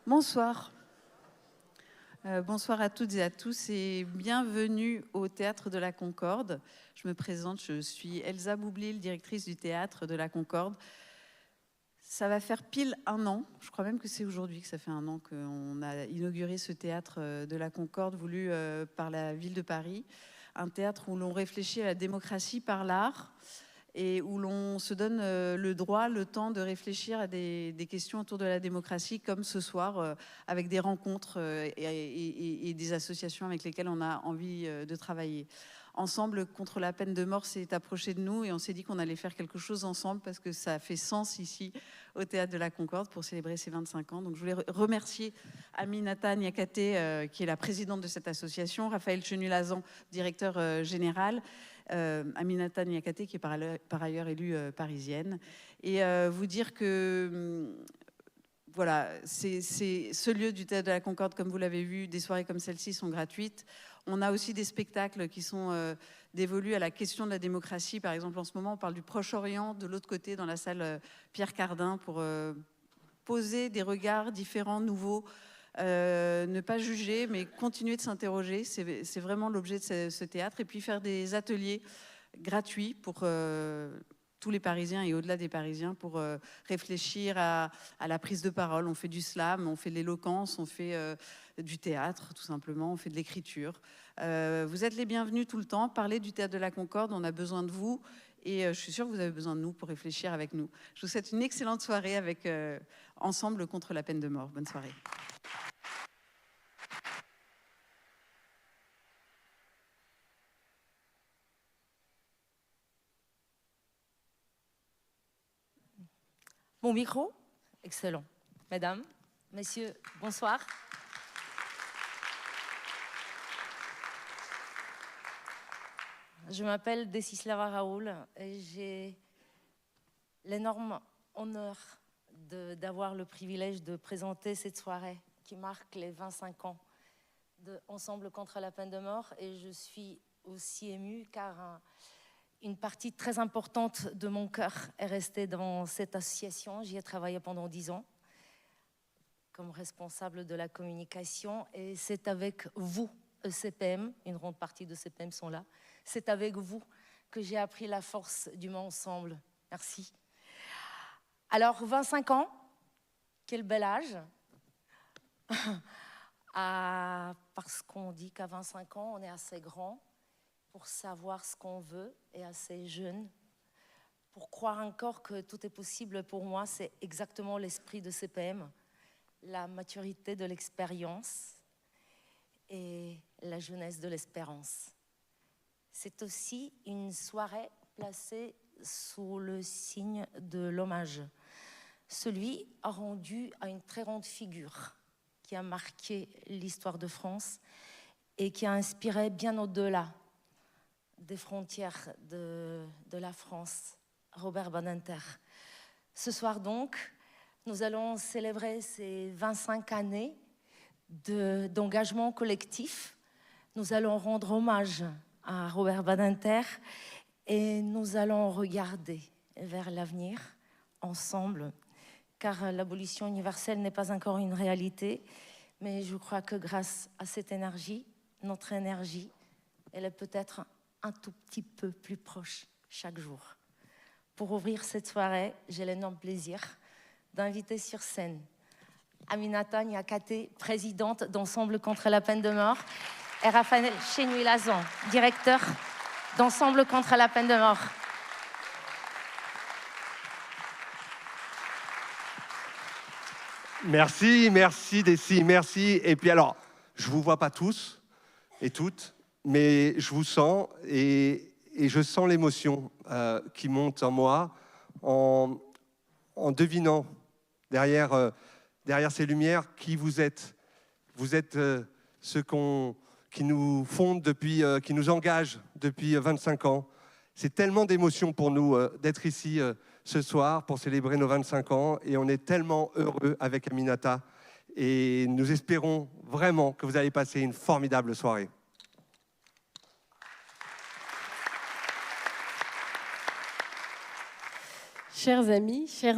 Bonsoir. Bonsoir à toutes et à tous et bienvenue au Théâtre de la Concorde. Je me présente, je suis Elsa Boublil, directrice du Théâtre de la Concorde. Ça va faire pile un an, je crois même que c'est aujourd'hui que ça fait un an qu'on a inauguré ce Théâtre de la Concorde voulu par la ville de Paris. Un théâtre où l'on réfléchit à la démocratie par l'art et où l'on se donne le droit, le temps de réfléchir à des questions autour de la démocratie, comme ce soir, avec des rencontres et des associations avec lesquelles on a envie de travailler. Ensemble contre la peine de mort s'est approché de nous et on s'est dit qu'on allait faire quelque chose ensemble parce que ça fait sens ici au Théâtre de la Concorde pour célébrer ses 25 ans. Donc je voulais remercier Aminata Niakate, qui est la présidente de cette association, Raphaël Chenu-Lazan, directeur général, Aminata Niakate, qui est par ailleurs élue parisienne, et vous dire que voilà, c'est ce lieu du Théâtre de la Concorde, comme vous l'avez vu, des soirées comme celle-ci sont gratuites. On a aussi des spectacles qui sont dévolus à la question de la démocratie. Par exemple, en ce moment, on parle du Proche-Orient, de l'autre côté, dans la salle Pierre Cardin, pour poser des regards différents, nouveaux, ne pas juger, mais continuer de s'interroger. C'est vraiment l'objet de ce théâtre. Et puis faire des ateliers gratuits pour tous les Parisiens et au-delà des Parisiens pour réfléchir à la prise de parole. On fait du slam, on fait de l'éloquence, on fait du théâtre tout simplement, on fait de l'écriture. Vous êtes les bienvenus tout le temps. Parlez du Théâtre de la Concorde, on a besoin de vous et je suis sûre que vous avez besoin de nous pour réfléchir avec nous. Je vous souhaite une excellente soirée avec Ensemble contre la peine de mort. Bonne soirée. Mon micro? Excellent. Mesdames, messieurs, bonsoir. Je m'appelle Desislava Raoul et j'ai l'énorme honneur d'avoir le privilège de présenter cette soirée qui marque les 25 ans de Ensemble contre la peine de mort. Et je suis aussi émue car une partie très importante de mon cœur est restée dans cette association. J'y ai travaillé pendant 10 ans comme responsable de la communication et c'est avec vous, ECPM, une grande partie de CPM sont là, c'est avec vous que j'ai appris la force du mot ensemble. Merci. Alors, 25 ans, quel bel âge. Parce qu'on dit qu'à 25 ans, on est assez grand pour savoir ce qu'on veut et assez jeune pour croire encore que tout est possible. Pour moi, c'est exactement l'esprit de CPM, la maturité de l'expérience et la jeunesse de l'espérance. C'est aussi une soirée placée sous le signe de l'hommage. Celui rendu à une très grande figure qui a marqué l'histoire de France et qui a inspiré bien au-delà des frontières de la France, Robert Badinter. Ce soir donc, nous allons célébrer ces 25 années d'engagement collectif. Nous allons rendre hommage à Robert Badinter et nous allons regarder vers l'avenir ensemble, car l'abolition universelle n'est pas encore une réalité, mais je crois que grâce à cette énergie, notre énergie, elle est peut-être un tout petit peu plus proche chaque jour. Pour ouvrir cette soirée, j'ai l'énorme plaisir d'inviter sur scène Aminata Niakate, présidente d'Ensemble contre la peine de mort, et Raphaël Chenu-Lazan, directeur d'Ensemble contre la peine de mort. Merci, merci Desi, merci. Et puis alors, je ne vous vois pas tous et toutes, mais je vous sens et je sens l'émotion qui monte en moi en devinant derrière ces lumières qui vous êtes. Vous êtes ceux qui nous fondent qui nous engagent depuis 25 ans. C'est tellement d'émotion pour nous d'être ici ce soir pour célébrer nos 25 ans et on est tellement heureux avec Aminata et nous espérons vraiment que vous allez passer une formidable soirée. Chers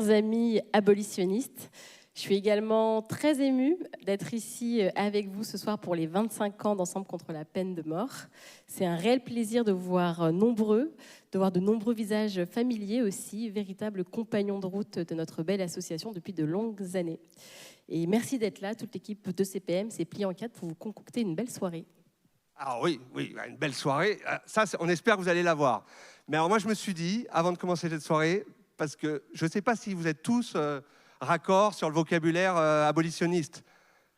amis abolitionnistes, Je suis également très émue d'être ici avec vous ce soir pour les 25 ans d'Ensemble contre la peine de mort. C'est un réel plaisir de vous voir nombreux, de voir de nombreux visages familiers aussi, véritables compagnons de route de notre belle association depuis de longues années. Et merci d'être là, toute l'équipe de CPM, c'est plié en quatre pour vous concocter une belle soirée. Ah oui, une belle soirée. Ça, on espère que vous allez la voir. Mais alors moi, je me suis dit, avant de commencer cette soirée, parce que je ne sais pas si vous êtes tous raccord sur le vocabulaire abolitionniste.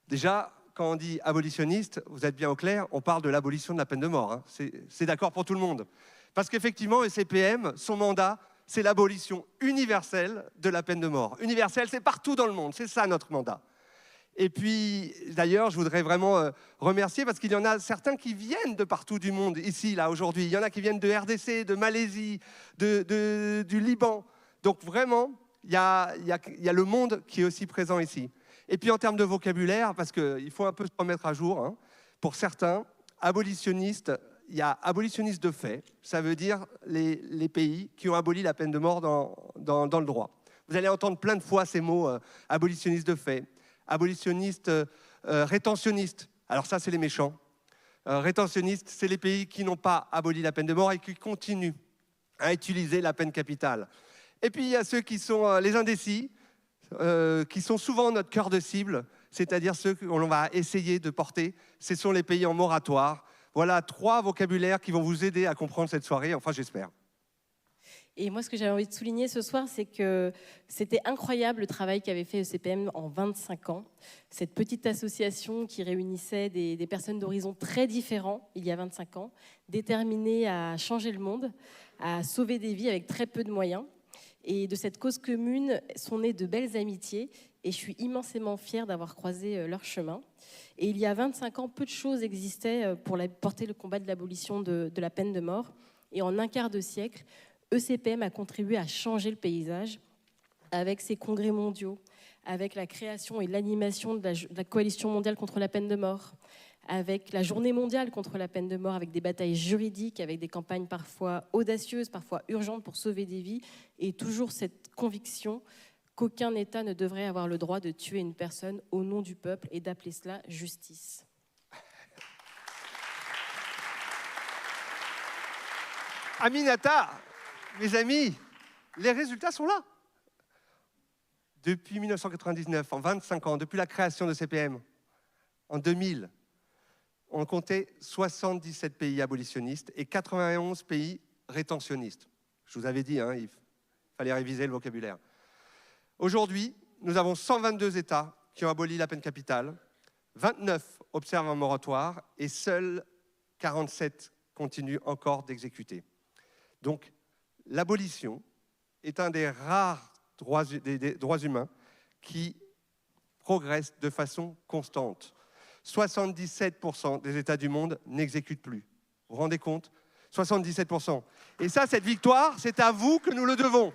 Déjà, quand on dit abolitionniste, vous êtes bien au clair, on parle de l'abolition de la peine de mort. Hein. C'est d'accord pour tout le monde. Parce qu'effectivement, le CPM, son mandat, c'est l'abolition universelle de la peine de mort. Universelle, c'est partout dans le monde, c'est ça notre mandat. Et puis, d'ailleurs, je voudrais vraiment remercier parce qu'il y en a certains qui viennent de partout du monde, ici, là, aujourd'hui. Il y en a qui viennent de RDC, de Malaisie, du Liban. Donc vraiment, il y a le monde qui est aussi présent ici. Et puis en termes de vocabulaire, parce qu'il faut un peu se remettre à jour, hein, pour certains, abolitionniste, il y a abolitionniste de fait, ça veut dire les pays qui ont aboli la peine de mort dans le droit. Vous allez entendre plein de fois ces mots, abolitionniste de fait, abolitionniste rétentionniste. Alors ça, c'est les méchants. Rétentionniste, c'est les pays qui n'ont pas aboli la peine de mort et qui continuent à utiliser la peine capitale. Et puis, il y a ceux qui sont les indécis, qui sont souvent notre cœur de cible, c'est-à-dire ceux qu'on va essayer de porter. Ce sont les pays en moratoire. Voilà 3 vocabulaires qui vont vous aider à comprendre cette soirée, enfin j'espère. Et moi, ce que j'avais envie de souligner ce soir, c'est que c'était incroyable le travail qu'avait fait ECPM en 25 ans. Cette petite association qui réunissait des personnes d'horizons très différents il y a 25 ans, déterminées à changer le monde, à sauver des vies avec très peu de moyens. Et de cette cause commune sont nées de belles amitiés et je suis immensément fière d'avoir croisé leur chemin. Et il y a 25 ans, peu de choses existaient pour porter le combat de l'abolition de la peine de mort. Et en un quart de siècle, ECPM a contribué à changer le paysage avec ses congrès mondiaux, avec la création et l'animation de la coalition mondiale contre la peine de mort, avec la journée mondiale contre la peine de mort, avec des batailles juridiques, avec des campagnes parfois audacieuses, parfois urgentes pour sauver des vies, et toujours cette conviction qu'aucun État ne devrait avoir le droit de tuer une personne au nom du peuple et d'appeler cela justice. Aminata, mes amis, les résultats sont là. Depuis 1999, en 25 ans, depuis la création de CPM, en 2000, on comptait 77 pays abolitionnistes et 91 pays rétentionnistes. Je vous avais dit, hein, il fallait réviser le vocabulaire. Aujourd'hui, nous avons 122 États qui ont aboli la peine capitale, 29 observent un moratoire et seuls 47 continuent encore d'exécuter. Donc, l'abolition est un des rares des droits humains qui progressent de façon constante. 77% des États du monde n'exécutent plus. Vous vous rendez compte ? 77%. Et ça, cette victoire, c'est à vous que nous le devons.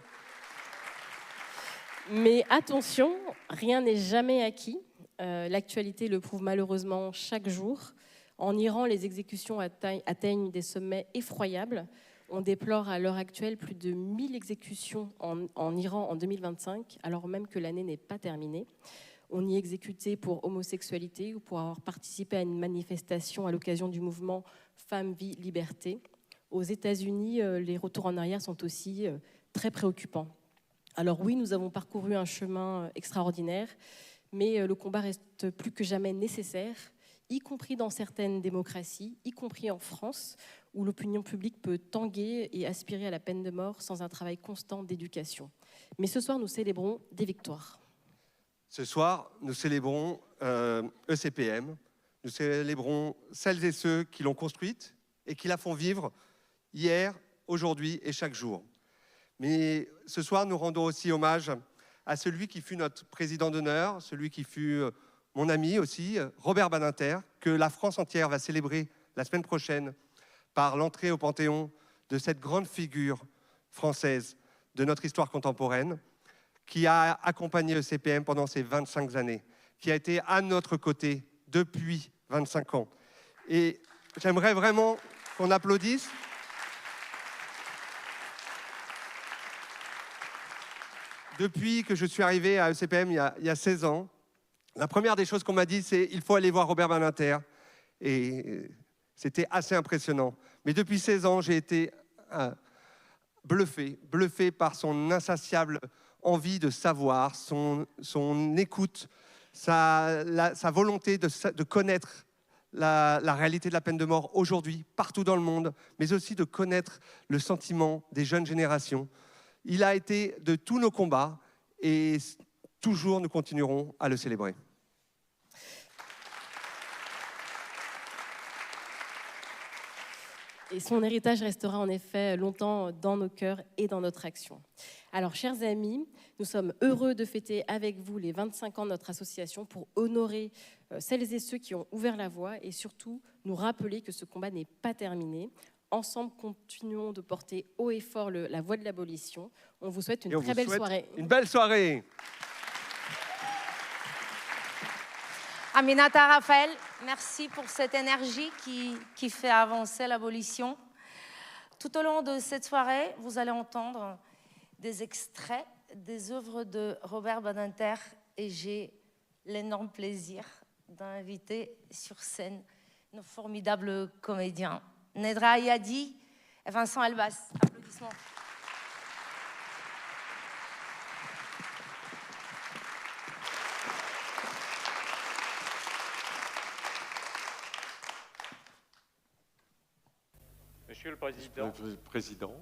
Mais attention, rien n'est jamais acquis. L'actualité le prouve malheureusement chaque jour. En Iran, les exécutions atteignent des sommets effroyables. On déplore à l'heure actuelle plus de 1000 exécutions en Iran en 2025, alors même que l'année n'est pas terminée. On y est exécuté pour homosexualité ou pour avoir participé à une manifestation à l'occasion du mouvement Femmes, Vie, Liberté. Aux États-Unis, les retours en arrière sont aussi très préoccupants. Alors oui, nous avons parcouru un chemin extraordinaire, mais le combat reste plus que jamais nécessaire, y compris dans certaines démocraties, y compris en France, où l'opinion publique peut tanguer et aspirer à la peine de mort sans un travail constant d'éducation. Mais ce soir, nous célébrons des victoires. Ce soir, nous célébrons ECPM, nous célébrons celles et ceux qui l'ont construite et qui la font vivre hier, aujourd'hui et chaque jour. Mais ce soir, nous rendons aussi hommage à celui qui fut notre président d'honneur, celui qui fut mon ami aussi, Robert Badinter, que la France entière va célébrer la semaine prochaine par l'entrée au Panthéon de cette grande figure française de notre histoire contemporaine, qui a accompagné le CPM pendant ces 25 années, qui a été à notre côté depuis 25 ans. Et j'aimerais vraiment qu'on applaudisse. depuis que je suis arrivé à ECPM il y a 16 ans, la première des choses qu'on m'a dit, c'est il faut aller voir Robert Badinter. Et c'était assez impressionnant. Mais depuis 16 ans, j'ai été bluffé par son insatiable envie de savoir, son écoute, sa volonté de connaître la réalité de la peine de mort aujourd'hui, partout dans le monde, mais aussi de connaître le sentiment des jeunes générations. Il a été de tous nos combats et toujours nous continuerons à le célébrer. Et son héritage restera en effet longtemps dans nos cœurs et dans notre action. Alors, chers amis, nous sommes heureux de fêter avec vous les 25 ans de notre association pour honorer celles et ceux qui ont ouvert la voie et surtout nous rappeler que ce combat n'est pas terminé. Ensemble, continuons de porter haut et fort la voix de l'abolition. On vous souhaite une très belle soirée. Une belle soirée. Aminata Raphaël, merci pour cette énergie qui fait avancer l'abolition. Tout au long de cette soirée, vous allez entendre des extraits des œuvres de Robert Badinter et j'ai l'énorme plaisir d'inviter sur scène nos formidables comédiens, Nedra Ayadi et Vincent Elbaz. Applaudissements. Monsieur le Président,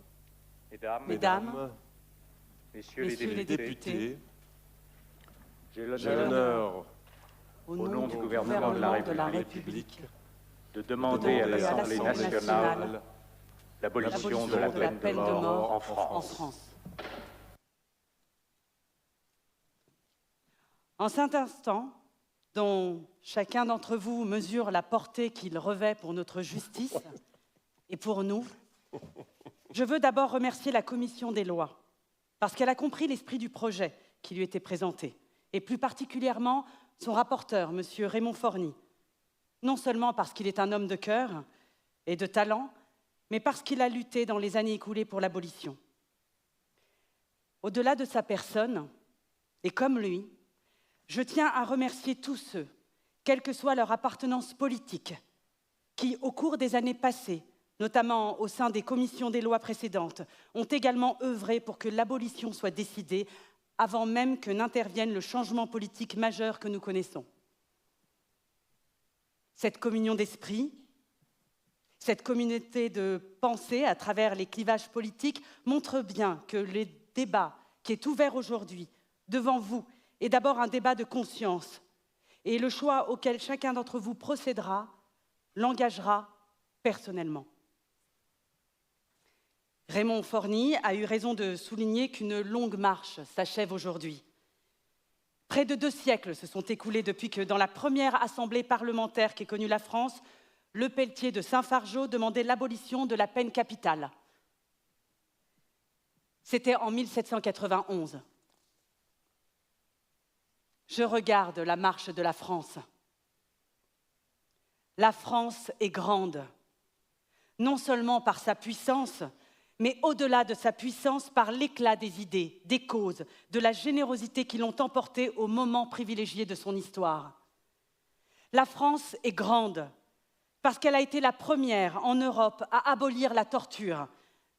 Mesdames, Messieurs Messieurs les les députés, j'ai l'honneur, l'honneur, au au nom nom du du gouvernement de la République, de demander à l'Assemblée nationale l'abolition de la peine de mort en France. En cet instant, dont chacun d'entre vous mesure la portée qu'il revêt pour notre justice et pour nous, je veux d'abord remercier la Commission des lois, parce qu'elle a compris l'esprit du projet qui lui était présenté, et plus particulièrement son rapporteur, M. Raymond Forny, non seulement parce qu'il est un homme de cœur et de talent, mais parce qu'il a lutté dans les années écoulées pour l'abolition. Au-delà de sa personne, et comme lui, je tiens à remercier tous ceux, quelle que soit leur appartenance politique, qui, au cours des années passées, notamment au sein des commissions des lois précédentes, ont également œuvré pour que l'abolition soit décidée avant même que n'intervienne le changement politique majeur que nous connaissons. Cette communion d'esprit, cette communauté de pensée à travers les clivages politiques montre bien que le débat qui est ouvert aujourd'hui devant vous est d'abord un débat de conscience et le choix auquel chacun d'entre vous procédera l'engagera personnellement. Raymond Forny a eu raison de souligner qu'une longue marche s'achève aujourd'hui. Près de 2 siècles se sont écoulés depuis que, dans la première assemblée parlementaire qu'ait connue la France, Lepelletier de Saint-Fargeau demandait l'abolition de la peine capitale. C'était en 1791. Je regarde la marche de la France. La France est grande, non seulement par sa puissance, mais au-delà de sa puissance, par l'éclat des idées, des causes, de la générosité qui l'ont emportée au moment privilégié de son histoire. La France est grande parce qu'elle a été la première en Europe à abolir la torture,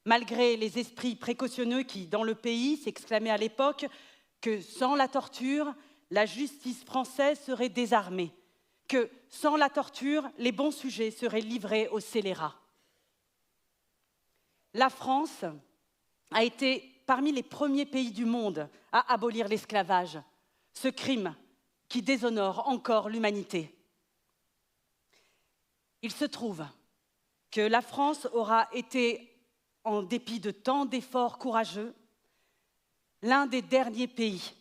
malgré les esprits précautionneux qui, dans le pays, s'exclamaient à l'époque que sans la torture, la justice française serait désarmée, que sans la torture, les bons sujets seraient livrés aux scélérats. La France a été parmi les premiers pays du monde à abolir l'esclavage, ce crime qui déshonore encore l'humanité. Il se trouve que la France aura été, en dépit de tant d'efforts courageux, l'un des derniers pays,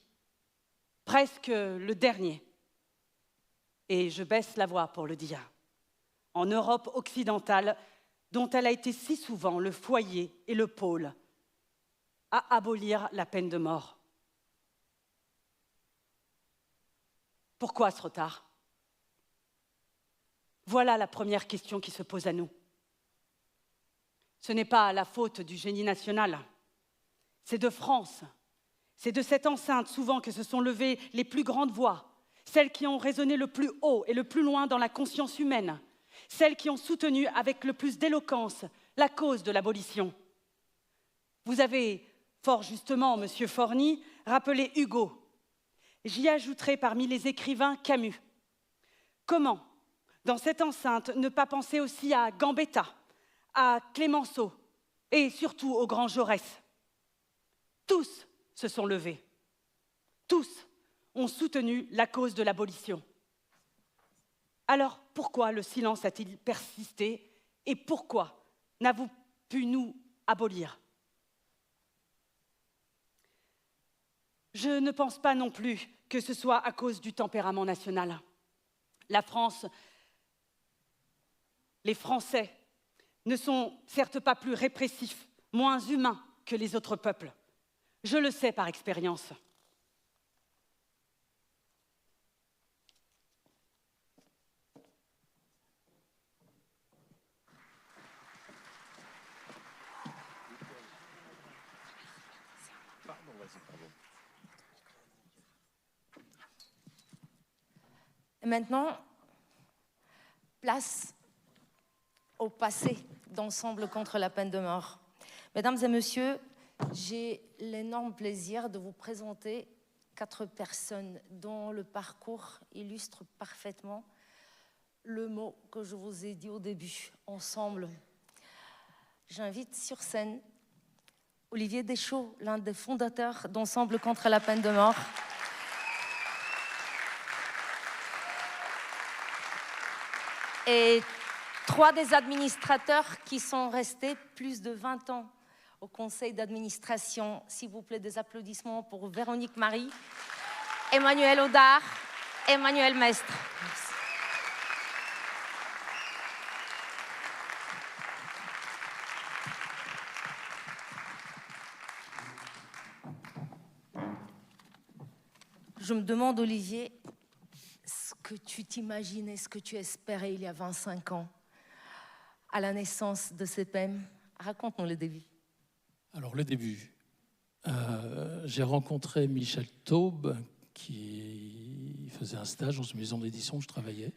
presque le dernier, et je baisse la voix pour le dire, en Europe occidentale, dont elle a été si souvent le foyer et le pôle, à abolir la peine de mort. Pourquoi ce retard? Voilà la première question qui se pose à nous. Ce n'est pas la faute du génie national, c'est de France, C'est de cette enceinte souvent que se sont levées les plus grandes voix, celles qui ont résonné le plus haut et le plus loin dans la conscience humaine, celles qui ont soutenu avec le plus d'éloquence la cause de l'abolition. Vous avez, fort justement, Monsieur Forny, rappelé Hugo. J'y ajouterai parmi les écrivains Camus. Comment, dans cette enceinte, ne pas penser aussi à Gambetta, à Clémenceau et surtout au grand Jaurès? Tous se sont levés. Tous ont soutenu la cause de l'abolition. Alors, pourquoi le silence a-t-il persisté et pourquoi n'avons-nous pu nous abolir? Je ne pense pas non plus que ce soit à cause du tempérament national. La France, les Français ne sont certes pas plus répressifs, moins humains que les autres peuples. Je le sais par expérience. Et maintenant, place au passé d'Ensemble contre la peine de mort. Mesdames et messieurs, j'ai l'énorme plaisir de vous présenter 4 personnes dont le parcours illustre parfaitement le mot que je vous ai dit au début, ensemble. J'invite sur scène Olivier Deschaux, l'un des fondateurs d'Ensemble contre la peine de mort. Et 3 des administrateurs qui sont restés plus de 20 ans au conseil d'administration. S'il vous plaît, des applaudissements pour Véronique Marie, Emmanuel Audard, Emmanuel Mestre. Merci. Je me demande, Olivier, ce que tu t'imaginais, ce que tu espérais il y a 25 ans, à la naissance de CPM. Raconte-nous le début. Alors, le début. J'ai rencontré Michel Taube, qui faisait un stage dans une maison d'édition où je travaillais.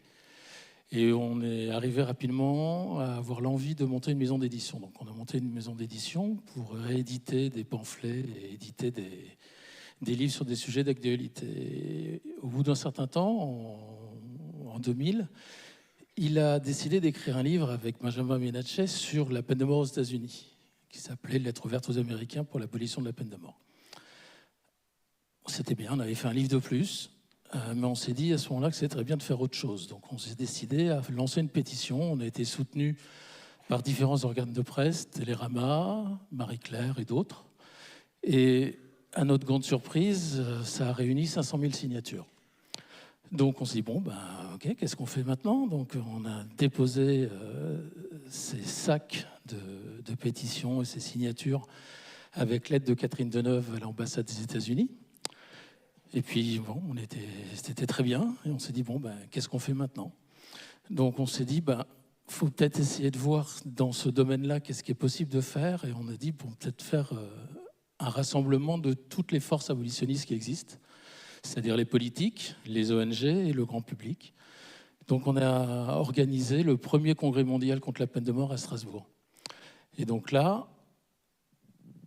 Et on est arrivé rapidement à avoir l'envie de monter une maison d'édition. Donc, on a monté une maison d'édition pour rééditer des pamphlets et éditer des livres sur des sujets d'actualité. Au bout d'un certain temps, en 2000, il a décidé d'écrire un livre avec Benjamin Ménachet sur la peine de mort aux États-Unis, qui s'appelait « Lettre ouverte aux Américains pour l'abolition de la peine de mort ». C'était bien, on avait fait un livre de plus, mais on s'est dit à ce moment-là que c'était très bien de faire autre chose. Donc on s'est décidé à lancer une pétition. On a été soutenu par différents organes de presse, Télérama, Marie-Claire et d'autres. Et à notre grande surprise, ça a réuni 500 000 signatures. Donc on s'est dit, bon, ok, qu'est-ce qu'on fait maintenant? Donc on a déposé ces sacs de pétitions et ces signatures avec l'aide de Catherine Deneuve à l'ambassade des États-Unis. Et puis, bon, c'était très bien. Et on s'est dit, bon, qu'est-ce qu'on fait maintenant? Donc on s'est dit, faut peut-être essayer de voir dans ce domaine-là qu'est-ce qui est possible de faire. Et on a dit, bon, peut-être faire un rassemblement de toutes les forces abolitionnistes qui existent, c'est-à-dire les politiques, les ONG et le grand public. Donc on a organisé le premier congrès mondial contre la peine de mort à Strasbourg. Et donc là,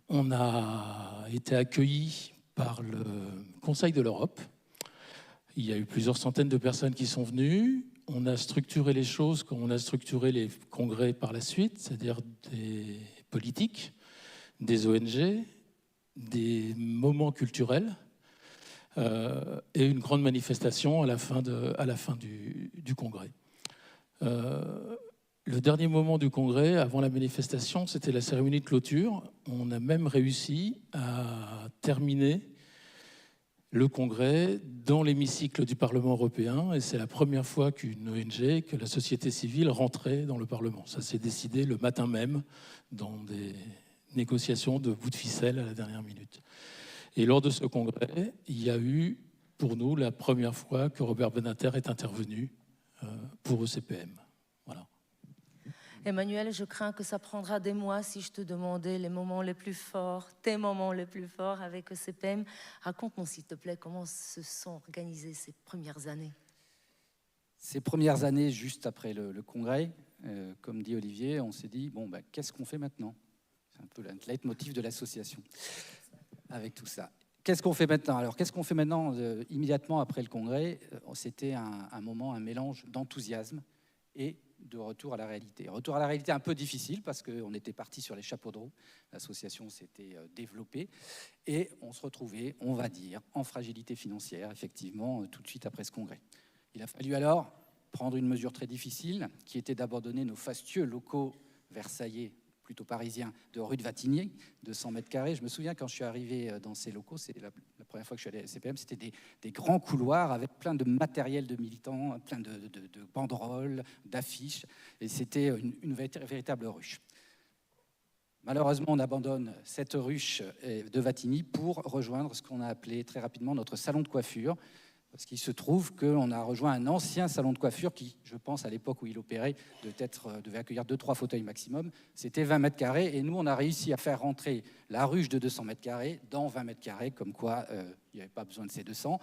on a été accueillis par le Conseil de l'Europe. Il y a eu plusieurs centaines de personnes qui sont venues. On a structuré les choses comme on a structuré les congrès par la suite, c'est-à-dire des politiques, des ONG, des moments culturels, et une grande manifestation à la fin du congrès. Le dernier moment du congrès, avant la manifestation, c'était la cérémonie de clôture. On a même réussi à terminer le congrès dans l'hémicycle du Parlement européen, et c'est la première fois qu'une ONG, que la société civile rentrait dans le Parlement. Ça s'est décidé le matin même, dans des négociations de bout de ficelle à la dernière minute. Et lors de ce congrès, il y a eu, pour nous, la première fois que Robert Badinter est intervenu pour ECPM. Voilà. Emmanuel, je crains que ça prendra des mois si je te demandais les moments les plus forts, tes moments les plus forts avec ECPM. Raconte-nous, s'il te plaît, comment se sont organisées ces premières années. Ces premières années, juste après le congrès, comme dit Olivier, on s'est dit, bon, qu'est-ce qu'on fait maintenant? C'est un peu le leitmotiv de l'association, avec tout ça. Qu'est-ce qu'on fait maintenant? Alors, qu'est-ce qu'on fait maintenant immédiatement après le congrès? C'était un moment, un mélange d'enthousiasme et de retour à la réalité. Retour à la réalité un peu difficile parce qu'on était parti sur les chapeaux de roue. L'association s'était développée et on se retrouvait, on va dire, en fragilité financière, effectivement, tout de suite après ce congrès. Il a fallu alors prendre une mesure très difficile qui était d'abandonner nos fastueux locaux versaillais, plutôt parisiens, de rue de Vatigny, de 100 mètres carrés. Je me souviens quand je suis arrivé dans ces locaux, c'était la première fois que je suis allé à CPM, c'était des grands couloirs avec plein de matériel de militants, plein de banderoles, d'affiches, et c'était une véritable ruche. Malheureusement, on abandonne cette ruche de Vatigny pour rejoindre ce qu'on a appelé très rapidement notre salon de coiffure, parce qu'il se trouve qu'on a rejoint un ancien salon de coiffure qui, je pense, à l'époque où il opérait, devait accueillir 2-3 fauteuils maximum. C'était 20 mètres carrés. Et nous, on a réussi à faire rentrer la ruche de 200 mètres carrés dans 20 mètres carrés, comme quoi il n'y avait pas besoin de ces 200.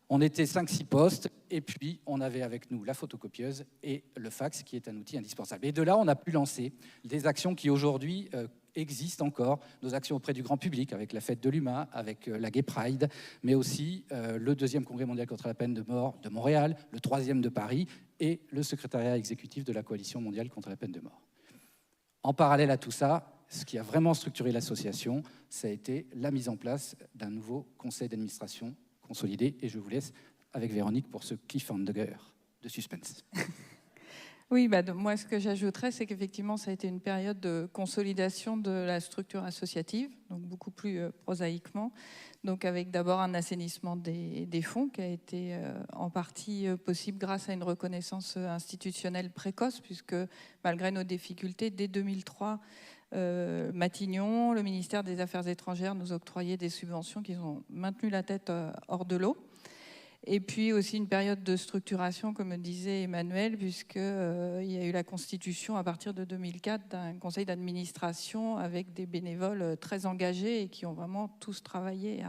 On était 5-6 postes. Et puis, on avait avec nous la photocopieuse et le fax, qui est un outil indispensable. Et de là, on a pu lancer des actions qui, aujourd'hui, existent encore, nos actions auprès du grand public, avec la fête de l'humain, avec la Gay Pride, mais aussi le 2e congrès mondial contre la peine de mort de Montréal, le 3e de Paris et le secrétariat exécutif de la coalition mondiale contre la peine de mort. En parallèle à tout ça, ce qui a vraiment structuré l'association, ça a été la mise en place d'un nouveau conseil d'administration consolidé, et je vous laisse avec Véronique pour ce cliffhanger de suspense. Oui, moi, ce que j'ajouterais, c'est qu'effectivement, ça a été une période de consolidation de la structure associative, donc beaucoup plus prosaïquement, donc avec d'abord un assainissement des fonds qui a été en partie possible grâce à une reconnaissance institutionnelle précoce, puisque malgré nos difficultés, dès 2003, Matignon, le ministère des Affaires étrangères nous octroyait des subventions qui ont maintenu la tête hors de l'eau. Et puis aussi une période de structuration, comme disait Emmanuel, puisqu'il y a eu la constitution à partir de 2004 d'un conseil d'administration avec des bénévoles très engagés et qui ont vraiment tous travaillé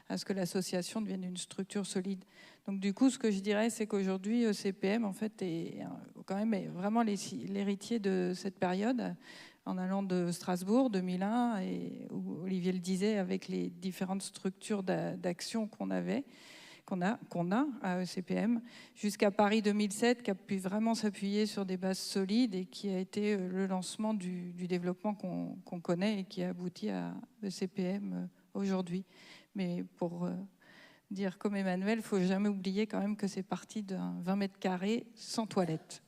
à ce que l'association devienne une structure solide. Donc du coup, ce que je dirais, c'est qu'aujourd'hui, ECPM, en fait, est quand même vraiment l'héritier de cette période, en allant de Strasbourg, 2001, et où Olivier le disait, avec les différentes structures d'action qu'on a à ECPM, jusqu'à Paris 2007, qui a pu vraiment s'appuyer sur des bases solides et qui a été le lancement du développement qu'on connaît et qui a abouti à ECPM aujourd'hui. Mais pour dire comme Emmanuel, il ne faut jamais oublier quand même que c'est parti d'un 20 mètres carrés sans toilette.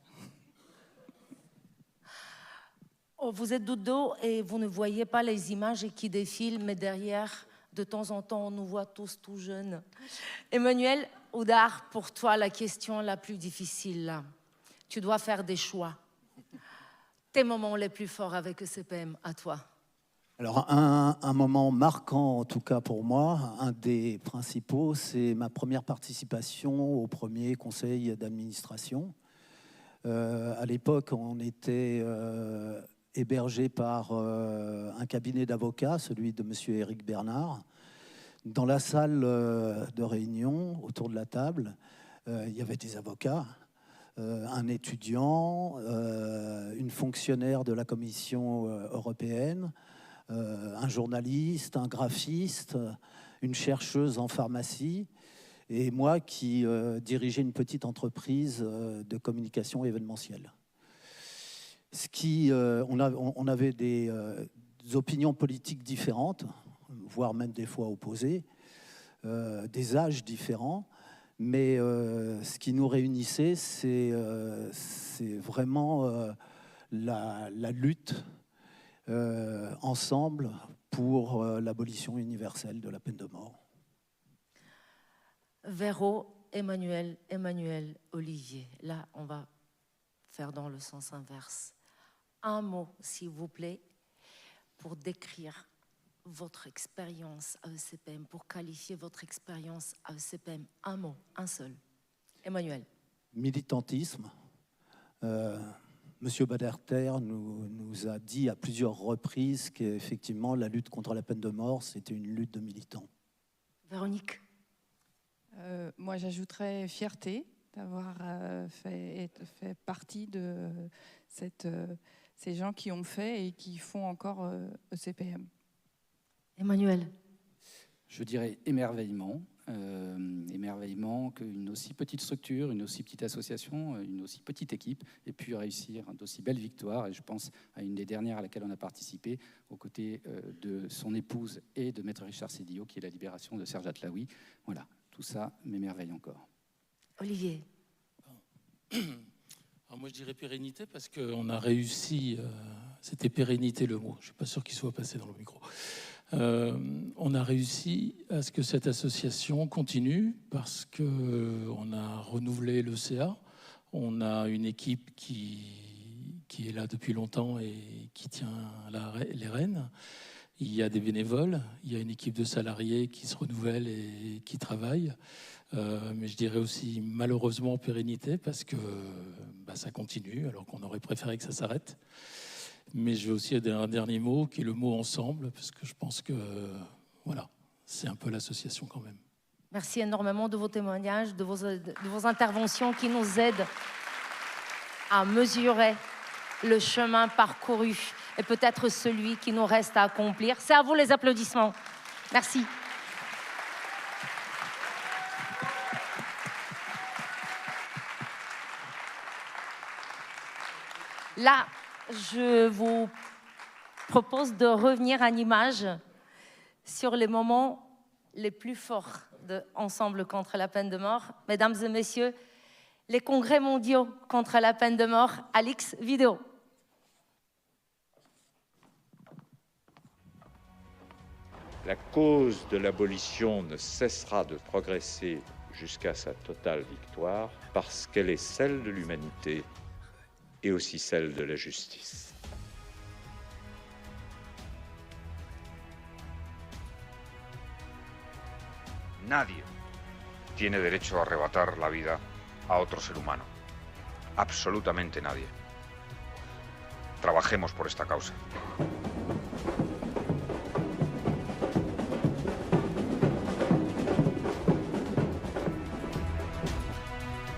Oh, vous êtes d'eau et vous ne voyez pas les images qui défilent, mais derrière, de temps en temps, on nous voit tous tout jeunes. Emmanuel Oudard, pour toi, la question la plus difficile. Tu dois faire des choix. Tes moments les plus forts avec ECPM, à toi. Alors, un moment marquant, en tout cas pour moi, un des principaux, c'est ma première participation au premier conseil d'administration. À l'époque, on était hébergé par un cabinet d'avocats, celui de M. Éric Bernard. Dans la salle de réunion, autour de la table, il y avait des avocats, un étudiant, une fonctionnaire de la Commission européenne, un journaliste, un graphiste, une chercheuse en pharmacie, et moi qui dirigeais une petite entreprise de communication événementielle. On avait des opinions politiques différentes, voire même des fois opposées, des âges différents, mais ce qui nous réunissait, c'est vraiment la lutte ensemble pour l'abolition universelle de la peine de mort. Véro, Emmanuel, Olivier. Là, on va faire dans le sens inverse. Un mot, s'il vous plaît, pour décrire votre expérience à ECPM, pour qualifier votre expérience à ECPM. Un mot, un seul. Emmanuel. Militantisme, Monsieur Badinter nous a dit à plusieurs reprises qu'effectivement, la lutte contre la peine de mort, c'était une lutte de militants. Véronique. Moi, j'ajouterais fierté d'avoir fait partie de ces gens qui ont fait et qui font encore ECPM. Emmanuel. Je dirais émerveillement. Émerveillement qu'une aussi petite structure, une aussi petite association, une aussi petite équipe ait pu réussir d'aussi belles victoires. Et je pense à une des dernières à laquelle on a participé, aux côtés de son épouse et de Maître Richard Sédillo, qui est la libération de Serge Atlaoui. Voilà, tout ça m'émerveille encore. Olivier. Alors moi je dirais pérennité parce qu'on a réussi, c'était pérennité le mot, je ne suis pas sûr qu'il soit passé dans le micro. On a réussi à ce que cette association continue parce qu'on a renouvelé le CA, on a une équipe qui est là depuis longtemps et qui tient les rênes. Il y a des bénévoles, il y a une équipe de salariés qui se renouvelle et qui travaille. Mais je dirais aussi malheureusement pérennité parce que ça continue alors qu'on aurait préféré que ça s'arrête. Mais je vais aussi dire un dernier mot qui est le mot ensemble parce que je pense que voilà, c'est un peu l'association quand même. Merci énormément de vos témoignages, de vos interventions qui nous aident à mesurer le chemin parcouru et peut-être celui qui nous reste à accomplir. C'est à vous les applaudissements. Merci. Là, je vous propose de revenir en image sur les moments les plus forts de Ensemble contre la peine de mort. Mesdames et messieurs, les congrès mondiaux contre la peine de mort, Alix Vidéo. La cause de l'abolition ne cessera de progresser jusqu'à sa totale victoire parce qu'elle est celle de l'humanité et aussi celle de la justice. Nadie tiene derecho a arrebatar la vida a otro ser humano. Absolutamente nadie. Trabajemos por esta causa.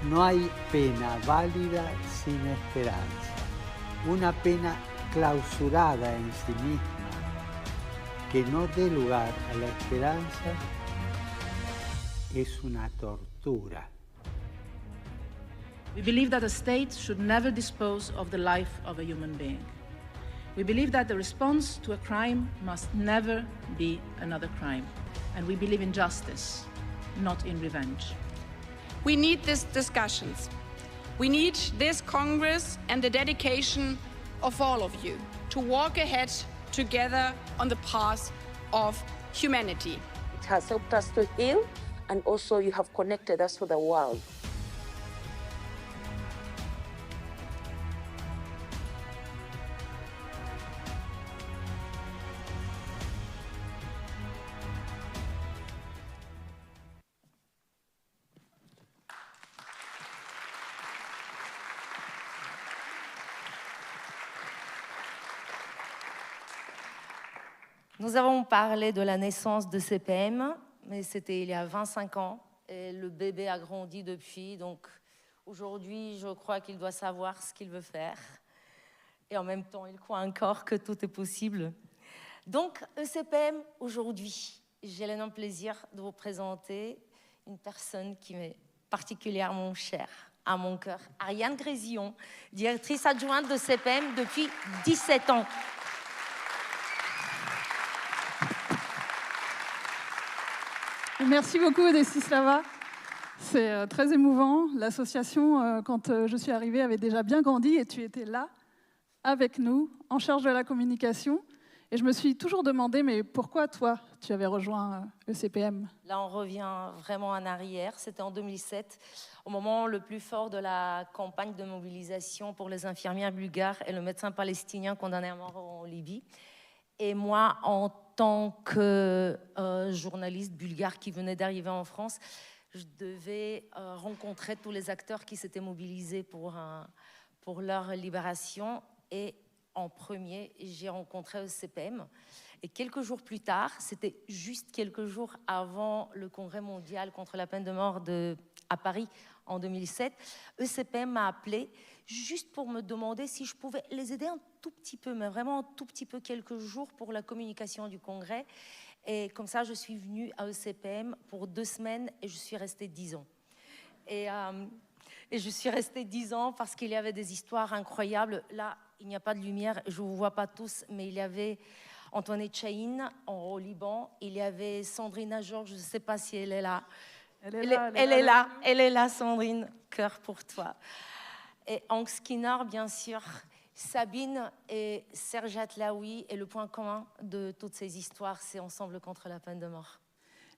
No hay pena válida sin esperanza. Una pena clausurada en sí misma, que no dé lugar a la esperanza, es una tortura. We believe that a state should never dispose of the life of a human being. We believe that the response to a crime must never be another crime. And we believe in justice, not in revenge. We need these discussions. We need this Congress and the dedication of all of you to walk ahead together on the path of humanity. It has helped us to heal, and also you have connected us to the world. Nous avons parlé de la naissance de CPM, mais c'était il y a 25 ans et le bébé a grandi depuis. Donc aujourd'hui, je crois qu'il doit savoir ce qu'il veut faire. Et en même temps, il croit encore que tout est possible. Donc, ECPM, aujourd'hui, j'ai l'énorme plaisir de vous présenter une personne qui m'est particulièrement chère à mon cœur, Ariane Grésillon, directrice adjointe de CPM depuis 17 ans. Merci beaucoup, Desislava. C'est très émouvant. L'association, quand je suis arrivée, avait déjà bien grandi et tu étais là, avec nous, en charge de la communication. Et je me suis toujours demandé, mais pourquoi toi, tu avais rejoint le CPM? Là, on revient vraiment en arrière. C'était en 2007, au moment le plus fort de la campagne de mobilisation pour les infirmières bulgares et le médecin palestinien condamné à mort en Libye. Et moi, en tant que journaliste bulgare qui venait d'arriver en France, je devais rencontrer tous les acteurs qui s'étaient mobilisés pour pour leur libération. Et en premier, j'ai rencontré ECPM. Et quelques jours plus tard, c'était juste quelques jours avant le congrès mondial contre la peine de mort à Paris en 2007, ECPM m'a appelé juste pour me demander si je pouvais les aider un tout petit peu, mais vraiment un tout petit peu, quelques jours pour la communication du congrès. Et comme ça, je suis venue à ECPM pour 2 semaines et je suis restée 10 ans. Et je suis restée 10 ans parce qu'il y avait des histoires incroyables. Là, il n'y a pas de lumière, je ne vous vois pas tous, mais il y avait Antoinette Chahine au Liban, il y avait Sandrine Ajor, je ne sais pas si elle est là. Elle est là, Sandrine, cœur pour toi. Et Hank Skinner, bien sûr, Sabine et Serge Atlaoui. Et le point commun de toutes ces histoires, c'est Ensemble contre la peine de mort.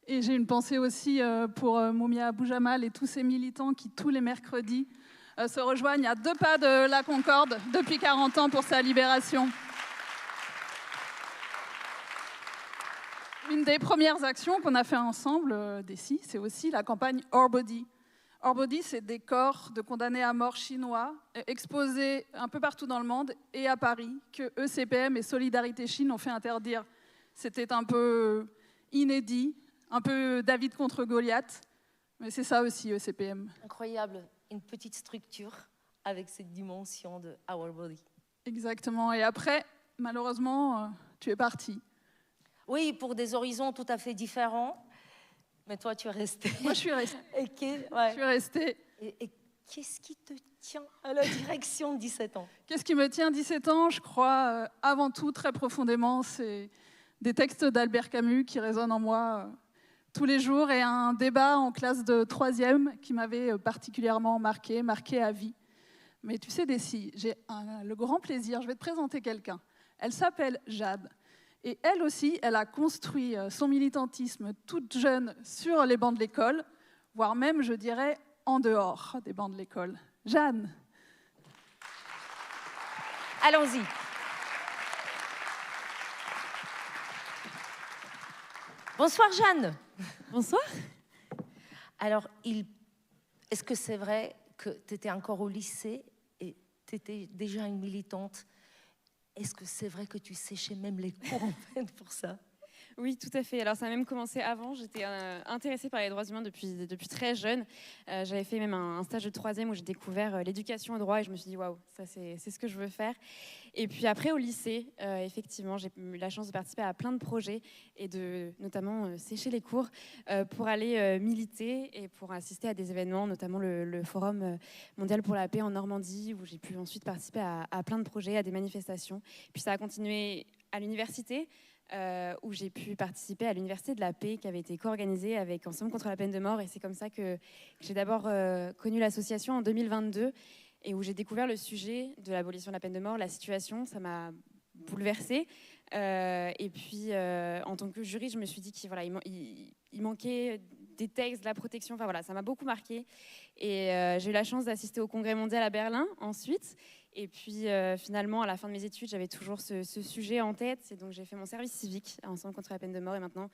Et j'ai une pensée aussi pour Moumia Abou Jamal et tous ces militants qui, tous les mercredis, se rejoignent à 2 pas de la Concorde depuis 40 ans pour sa libération. Une des premières actions qu'on a fait ensemble, Desi, c'est aussi la campagne Our Body. Our Body, c'est des corps de condamnés à mort chinois exposés un peu partout dans le monde et à Paris, que ECPM et Solidarité Chine ont fait interdire. C'était un peu inédit, un peu David contre Goliath, mais c'est ça aussi ECPM. Incroyable, une petite structure avec cette dimension de Our Body. Exactement, et après, malheureusement, tu es parti. Oui, pour des horizons tout à fait différents. Mais toi, tu es restée. Moi, je suis restée. Ouais. Je suis restée. Et qu'est-ce qui te tient à la direction de 17 ans? Qu'est-ce qui me tient 17 ans? Je crois, avant tout, très profondément, c'est des textes d'Albert Camus qui résonnent en moi tous les jours et un débat en classe de 3e qui m'avait particulièrement marqué à vie. Mais tu sais, Desi, j'ai le grand plaisir, je vais te présenter quelqu'un. Elle s'appelle Jade. Et elle aussi, elle a construit son militantisme toute jeune sur les bancs de l'école, voire même, je dirais, en dehors des bancs de l'école. Jeanne. Allons-y. Bonsoir, Jeanne. Bonsoir. Alors, est-ce que c'est vrai que tu étais encore au lycée et tu étais déjà une militante? Est-ce que c'est vrai que tu séchais même les cours en fait pour ça? Oui, tout à fait. Alors, ça a même commencé avant. J'étais intéressée par les droits humains depuis très jeune. J'avais fait même un stage de 3e où j'ai découvert l'éducation au droit et je me suis dit, waouh, ça c'est ce que je veux faire. Et puis après, au lycée, effectivement, j'ai eu la chance de participer à plein de projets et de notamment sécher les cours pour aller militer et pour assister à des événements, notamment le Forum mondial pour la paix en Normandie, où j'ai pu ensuite participer à plein de projets, à des manifestations. Puis ça a continué à l'université, où j'ai pu participer à l'Université de la Paix qui avait été co-organisée avec Ensemble contre la peine de mort. Et c'est comme ça que j'ai d'abord connu l'association en 2022 et où j'ai découvert le sujet de l'abolition de la peine de mort, la situation. Ça m'a bouleversée. Et puis, en tant que juriste, je me suis dit qu'il manquait des textes, de la protection. Enfin voilà, ça m'a beaucoup marqué. Et j'ai eu la chance d'assister au Congrès mondial à Berlin ensuite. Et puis finalement, à la fin de mes études, j'avais toujours ce sujet en tête. Et donc j'ai fait mon service civique Ensemble contre la peine de mort. Et maintenant,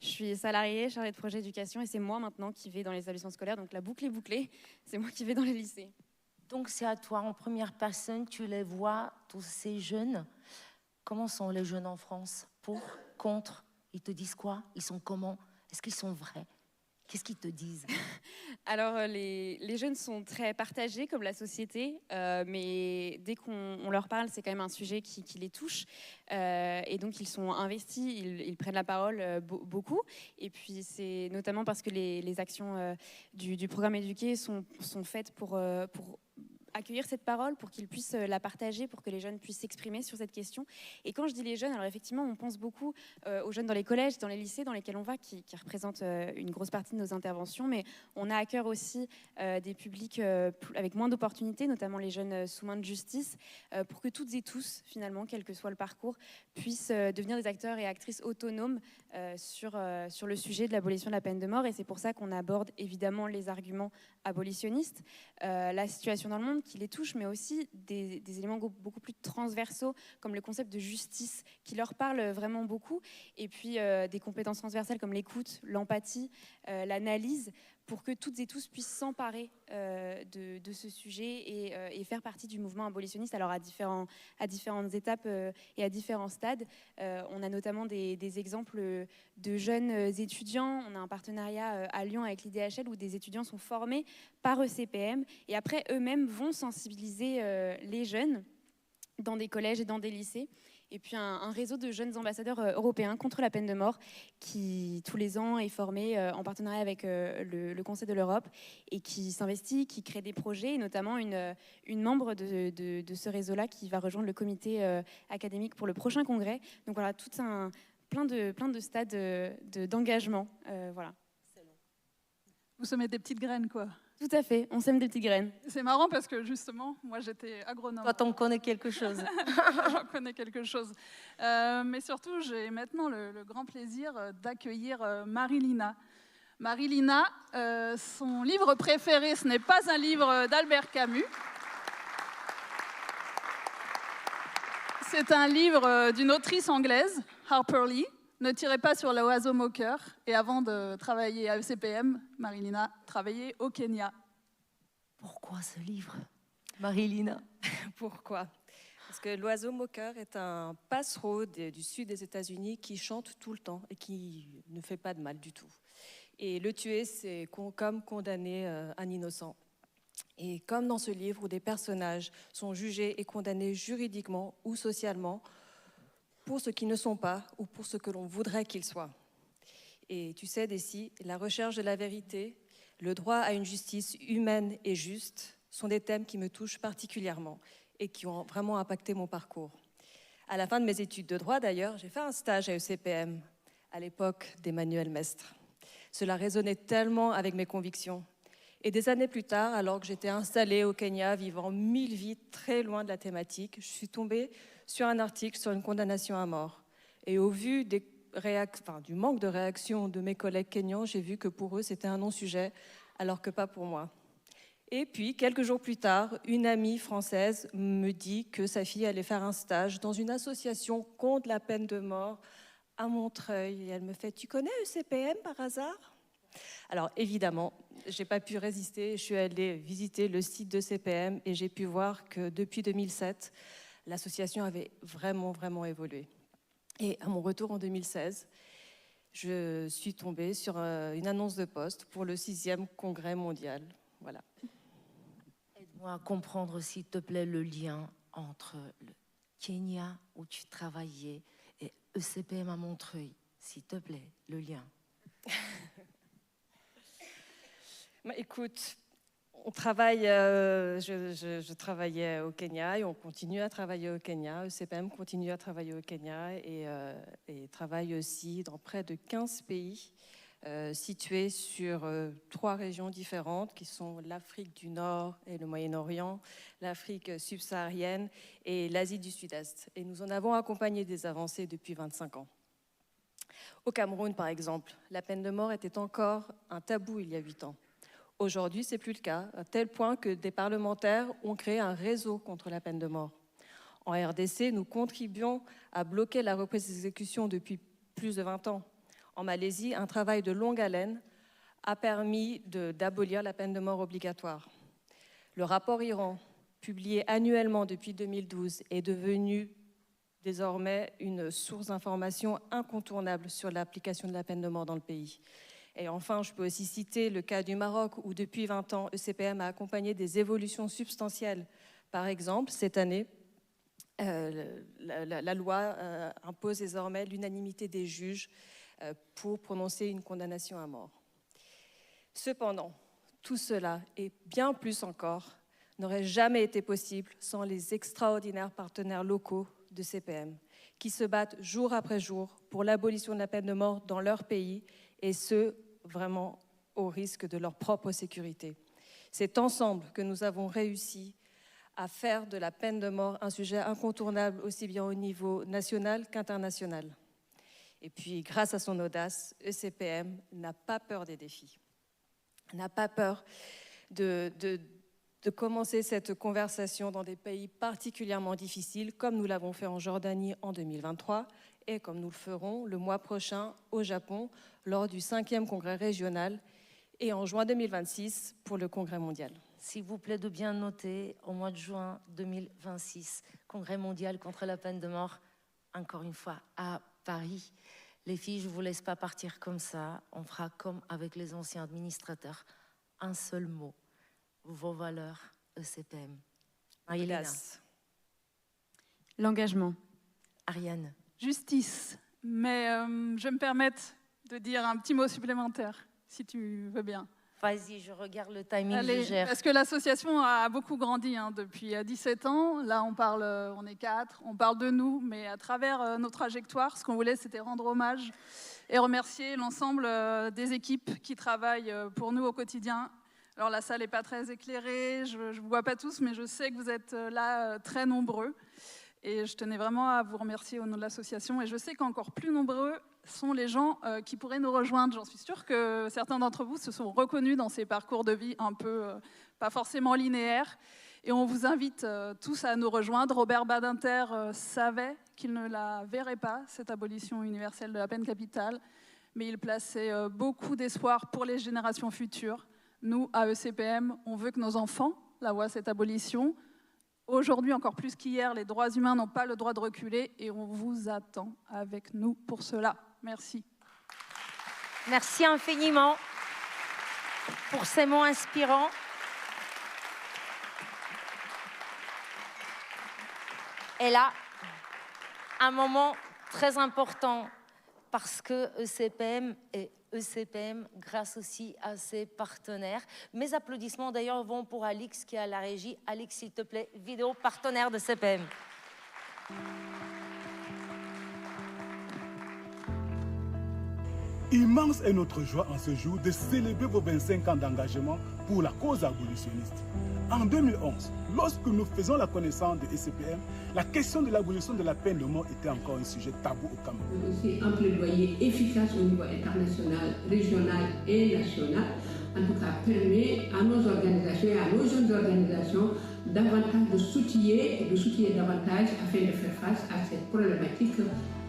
je suis salariée, chargée de projet éducation. Et c'est moi maintenant qui vais dans les établissements scolaires. Donc la boucle est bouclée. C'est moi qui vais dans les lycées. Donc c'est à toi, en première personne, tu les vois, tous ces jeunes. Comment sont les jeunes en France? Pour, contre? Ils te disent quoi? Ils sont comment? Est-ce qu'ils sont vrais? Qu'est-ce qu'ils te disent? Alors, les jeunes sont très partagés, comme la société, mais dès qu'on leur parle, c'est quand même un sujet qui les touche. Et donc, ils sont investis, ils prennent la parole beaucoup. Et puis, c'est notamment parce que les actions du programme Éduquer sont faites pour accueillir cette parole, pour qu'ils puissent la partager, pour que les jeunes puissent s'exprimer sur cette question. Et quand je dis les jeunes, alors effectivement, on pense beaucoup aux jeunes dans les collèges, dans les lycées dans lesquels on va, qui représentent une grosse partie de nos interventions, mais on a à cœur aussi des publics avec moins d'opportunités, notamment les jeunes sous main de justice, pour que toutes et tous, finalement, quel que soit le parcours, puissent devenir des acteurs et actrices autonomes sur le sujet de l'abolition de la peine de mort. Et c'est pour ça qu'on aborde évidemment les arguments abolitionnistes, la situation dans le monde qui les touche, mais aussi des éléments beaucoup plus transversaux, comme le concept de justice, qui leur parle vraiment beaucoup, et puis des compétences transversales comme l'écoute, l'empathie, l'analyse, pour que toutes et tous puissent s'emparer de ce sujet et faire partie du mouvement abolitionniste, alors à différentes étapes et à différents stades. On a notamment des exemples de jeunes étudiants. On a un partenariat à Lyon avec l'IDHL où des étudiants sont formés par ECPM et après eux-mêmes vont sensibiliser les jeunes dans des collèges et dans des lycées. Et puis un réseau de jeunes ambassadeurs européens contre la peine de mort qui, tous les ans, est formé en partenariat avec le Conseil de l'Europe et qui s'investit, qui crée des projets, et notamment une membre de ce réseau-là qui va rejoindre le comité académique pour le prochain congrès. Donc voilà, plein de stades d'engagement. Voilà. Vous semez des petites graines, quoi. Tout à fait, on sème des petites graines. C'est marrant parce que justement, moi j'étais agronome. Toi, t'en connais quelque chose. J'en connais quelque chose. Mais surtout, j'ai maintenant le grand plaisir d'accueillir Marie-Lina. Marie-Lina, son livre préféré, ce n'est pas un livre d'Albert Camus. C'est un livre d'une autrice anglaise, Harper Lee. Ne tirez pas sur l'oiseau moqueur. Et avant de travailler à ECPM, Marie-Lina travaillait au Kenya. Pourquoi ce livre, Marie-Lina? Pourquoi? Parce que l'oiseau moqueur est un passereau du sud des États-Unis qui chante tout le temps et qui ne fait pas de mal du tout. Et le tuer, c'est comme condamner un innocent. Et comme dans ce livre où des personnages sont jugés et condamnés juridiquement ou socialement pour ce qu'ils ne sont pas ou pour ce que l'on voudrait qu'ils soient. Et tu sais, Dessy, la recherche de la vérité, le droit à une justice humaine et juste sont des thèmes qui me touchent particulièrement et qui ont vraiment impacté mon parcours. À la fin de mes études de droit, d'ailleurs, j'ai fait un stage à ECPM, à l'époque d'Emmanuel Mestre. Cela résonnait tellement avec mes convictions. Et des années plus tard, alors que j'étais installée au Kenya, vivant 1000 vies très loin de la thématique, je suis tombée sur un article sur une condamnation à mort. Et au vu du manque de réaction de mes collègues kenyans, j'ai vu que pour eux, c'était un non-sujet, alors que pas pour moi. Et puis, quelques jours plus tard, une amie française me dit que sa fille allait faire un stage dans une association contre la peine de mort à Montreuil. Et elle me fait « Tu connais ECPM par hasard ?» Alors évidemment, je n'ai pas pu résister. Je suis allée visiter le site de ECPM et j'ai pu voir que depuis 2007, l'association avait vraiment évolué. Et à mon retour en 2016, je suis tombée sur une annonce de poste pour le 6e congrès mondial. Voilà. Aide-moi à comprendre, s'il te plaît, le lien entre le Kenya où tu travaillais et ECPM à Montreuil. S'il te plaît, le lien. Écoute, on travaille, je travaillais au Kenya et on continue à travailler au Kenya. ECPM continue à travailler au Kenya et travaille aussi dans près de 15 pays situés sur 3 régions différentes qui sont l'Afrique du Nord et le Moyen-Orient, l'Afrique subsaharienne et l'Asie du Sud-Est. Et nous en avons accompagné des avancées depuis 25 ans. Au Cameroun, par exemple, la peine de mort était encore un tabou il y a 8 ans. Aujourd'hui, ce n'est plus le cas, à tel point que des parlementaires ont créé un réseau contre la peine de mort. En RDC, nous contribuons à bloquer la reprise des exécutions depuis plus de 20 ans. En Malaisie, un travail de longue haleine a permis d'abolir la peine de mort obligatoire. Le rapport Iran, publié annuellement depuis 2012, est devenu désormais une source d'information incontournable sur l'application de la peine de mort dans le pays. Et enfin, je peux aussi citer le cas du Maroc, où depuis 20 ans, ECPM a accompagné des évolutions substantielles. Par exemple, cette année, la loi impose désormais l'unanimité des juges pour prononcer une condamnation à mort. Cependant, tout cela, et bien plus encore, n'aurait jamais été possible sans les extraordinaires partenaires locaux de CPM, qui se battent jour après jour pour l'abolition de la peine de mort dans leur pays, et ce, vraiment au risque de leur propre sécurité. C'est ensemble que nous avons réussi à faire de la peine de mort un sujet incontournable aussi bien au niveau national qu'international. Et puis, grâce à son audace, ECPM n'a pas peur des défis, n'a pas peur de commencer cette conversation dans des pays particulièrement difficiles, comme nous l'avons fait en Jordanie en 2023 et comme nous le ferons le mois prochain au Japon lors du 5e congrès régional et en juin 2026 pour le Congrès mondial. S'il vous plaît de bien noter, au mois de juin 2026, Congrès mondial contre la peine de mort, encore une fois, à Paris. Les filles, je ne vous laisse pas partir comme ça. On fera comme avec les anciens administrateurs. Un seul mot. Vos valeurs ECPM. Marie-Hélène. L'engagement. Ariane. Justice. Mais je vais me permettre de dire un petit mot supplémentaire, si tu veux bien. Vas-y, je regarde le timing, Allez, je gère. parce que l'association a beaucoup grandi depuis 17 ans. Là, on est 4, on parle de nous, mais à travers nos trajectoires, ce qu'on voulait, c'était rendre hommage et remercier l'ensemble des équipes qui travaillent pour nous au quotidien. Alors la salle n'est pas très éclairée, je ne vous vois pas tous, mais je sais que vous êtes là très nombreux. Et je tenais vraiment à vous remercier au nom de l'association. Et je sais qu'encore plus nombreux sont les gens qui pourraient nous rejoindre. J'en suis sûre que certains d'entre vous se sont reconnus dans ces parcours de vie un peu pas forcément linéaires. Et on vous invite tous à nous rejoindre. Robert Badinter savait qu'il ne la verrait pas, cette abolition universelle de la peine capitale, mais il plaçait beaucoup d'espoir pour les générations futures. Nous, à ECPM, on veut que nos enfants la voient, cette abolition. Aujourd'hui, encore plus qu'hier, les droits humains n'ont pas le droit de reculer et on vous attend avec nous pour cela. Merci. Merci infiniment pour ces mots inspirants. Et là, un moment très important parce que ECPM est ECPM grâce aussi à ses partenaires. Mes applaudissements d'ailleurs vont pour Alix qui est à la régie. Alix, s'il te plaît, vidéo partenaire de CPM. Immense est notre joie en ce jour de célébrer vos 25 ans d'engagement pour la cause abolitionniste. En 2011, lorsque nous faisions la connaissance de ECPM, la question de l'abolition de la peine de mort était encore un sujet tabou au Cameroun. C'est un plaidoyer efficace au niveau international, régional et national. En tout cas, permet à nos organisations et à nos jeunes organisations davantage de s'outiller et de s'outiller davantage afin de faire face à cette problématique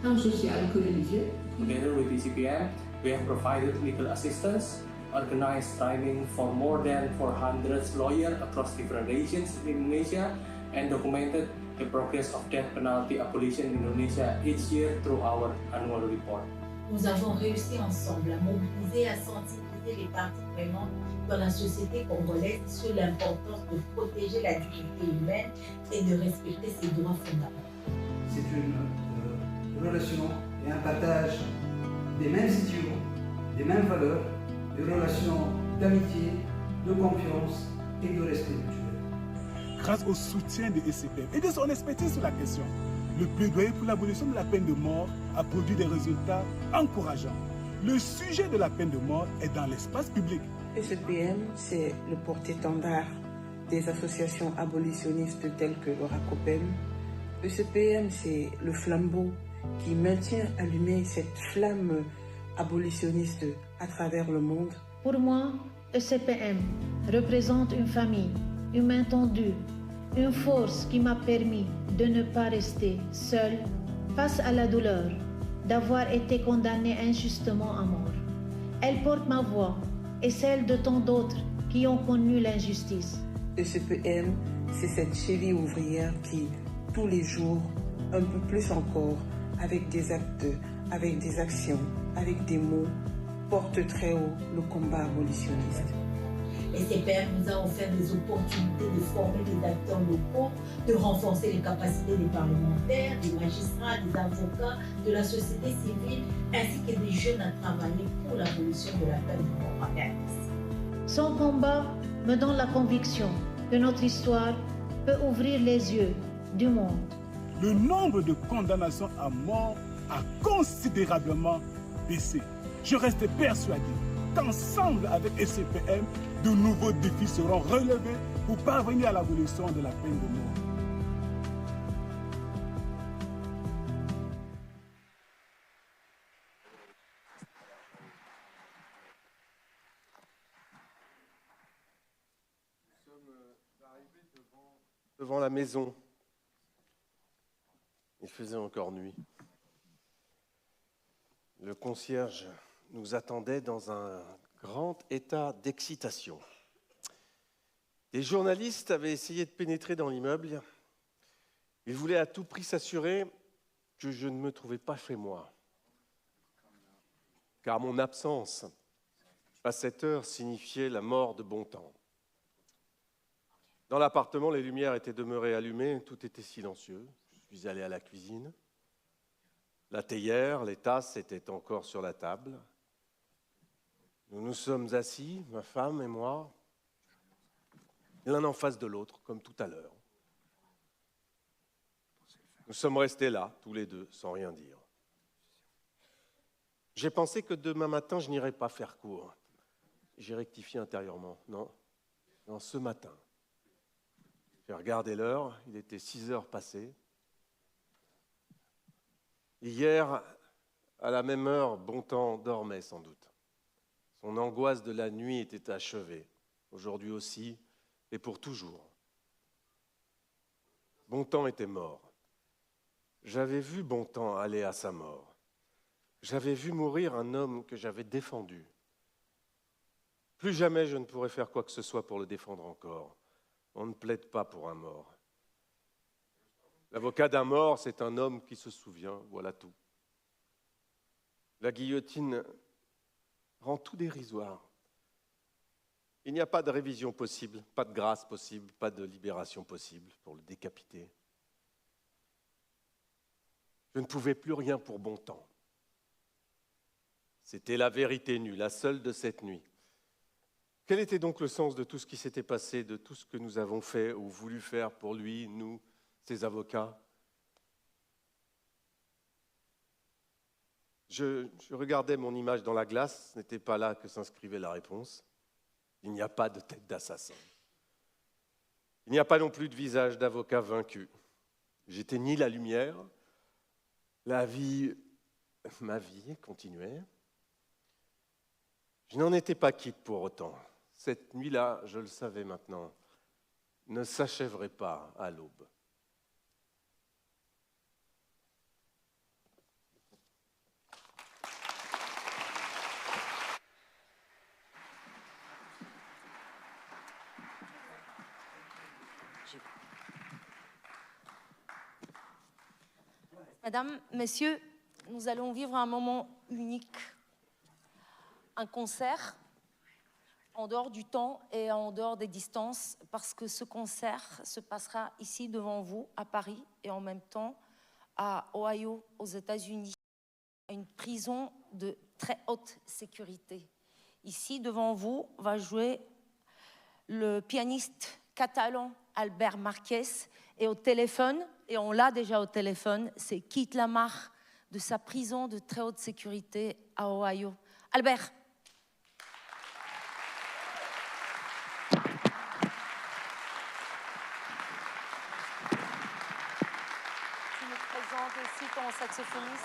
tant sociale que religieuse. Together with ECPM, we have provided legal assistance, organized training for more than 400 lawyers across different regions in Indonesia, and documented the progress of death penalty abolition in Indonesia each year through our annual report. Nous avons réussi ensemble à mobiliser, à sensibiliser les parties prenantes dans la société congolaise sur l'importance de protéger la dignité humaine et de respecter ses droits fondamentaux. C'est une relation et un partage des mêmes idéaux, des mêmes valeurs, des relations d'amitié, de confiance et de respect mutuel. Grâce au soutien de ECPM et de son expertise sur la question, le plaidoyer pour l'abolition de la peine de mort a produit des résultats encourageants. Le sujet de la peine de mort est dans l'espace public. ECPM, c'est le porte-étendard des associations abolitionnistes telles que le RACOPEM. ECPM, c'est le flambeau qui maintient allumée cette flamme abolitionniste à travers le monde. Pour moi, ECPM représente une famille, une main tendue, une force qui m'a permis de ne pas rester seule face à la douleur d'avoir été condamnée injustement à mort. Elle porte ma voix et celle de tant d'autres qui ont connu l'injustice. ECPM, c'est cette cheville ouvrière qui, tous les jours, un peu plus encore, avec des actes, avec des actions, avec des mots, porte très haut le combat abolitionniste. ECPM nous a offert des opportunités de former des acteurs locaux, de renforcer les capacités des parlementaires, des magistrats, des avocats, de la société civile, ainsi que des jeunes à travailler pour l'abolition de la peine de mort en RDC. Son combat me donne la conviction que notre histoire peut ouvrir les yeux du monde. Le nombre de condamnations à mort a considérablement baissé. Je reste persuadé qu'ensemble avec ECPM, de nouveaux défis seront relevés pour parvenir à l'abolition de la peine de mort. Nous sommes arrivés devant la maison. Il faisait encore nuit. Le concierge nous attendait dans un Grand état d'excitation. Des journalistes avaient essayé de pénétrer dans l'immeuble. Ils voulaient à tout prix s'assurer que je ne me trouvais pas chez moi. Car mon absence, à cette heure, signifiait la mort de Bontemps. Dans l'appartement, les lumières étaient demeurées allumées, tout était silencieux. Je suis allé à la cuisine. La théière, les tasses étaient encore sur la table. Nous nous sommes assis, ma femme et moi, l'un en face de l'autre, comme tout à l'heure. Nous sommes restés là, tous les deux, sans rien dire. J'ai pensé que demain matin, je n'irais pas faire court. J'ai rectifié intérieurement. Non, ce matin. J'ai regardé l'heure, il était 6 heures passées. Hier, à la même heure, Bontemps dormait sans doute. Son angoisse de la nuit était achevée, aujourd'hui aussi, et pour toujours. Bontemps était mort. J'avais vu Bontemps aller à sa mort. J'avais vu mourir un homme que j'avais défendu. Plus jamais je ne pourrais faire quoi que ce soit pour le défendre encore. On ne plaide pas pour un mort. L'avocat d'un mort, c'est un homme qui se souvient, voilà tout. La guillotine rend tout dérisoire. Il n'y a pas de révision possible, pas de grâce possible, pas de libération possible pour le décapiter. Je ne pouvais plus rien pour Bontemps. C'était la vérité nue, la seule de cette nuit. Quel était donc le sens de tout ce qui s'était passé, de tout ce que nous avons fait ou voulu faire pour lui, nous, ses avocats? Je regardais mon image dans la glace, ce n'était pas là que s'inscrivait la réponse. Il n'y a pas de tête d'assassin. Il n'y a pas non plus de visage d'avocat vaincu. J'éteignis la lumière, ma vie continuait. Je n'en étais pas quitte pour autant. Cette nuit-là, je le savais maintenant, ne s'achèverait pas à l'aube. Mesdames, Messieurs, nous allons vivre un moment unique. Un concert en dehors du temps et en dehors des distances, parce que ce concert se passera ici devant vous, à Paris, et en même temps à Ohio, aux États-Unis, une prison de très haute sécurité. Ici, devant vous, va jouer le pianiste catalan Albert Marquès, et au téléphone, et on l'a déjà au téléphone, c'est Keith Lamar de sa prison de très haute sécurité à Ohio. Albert. Tu me présentes aussi ton saxophoniste.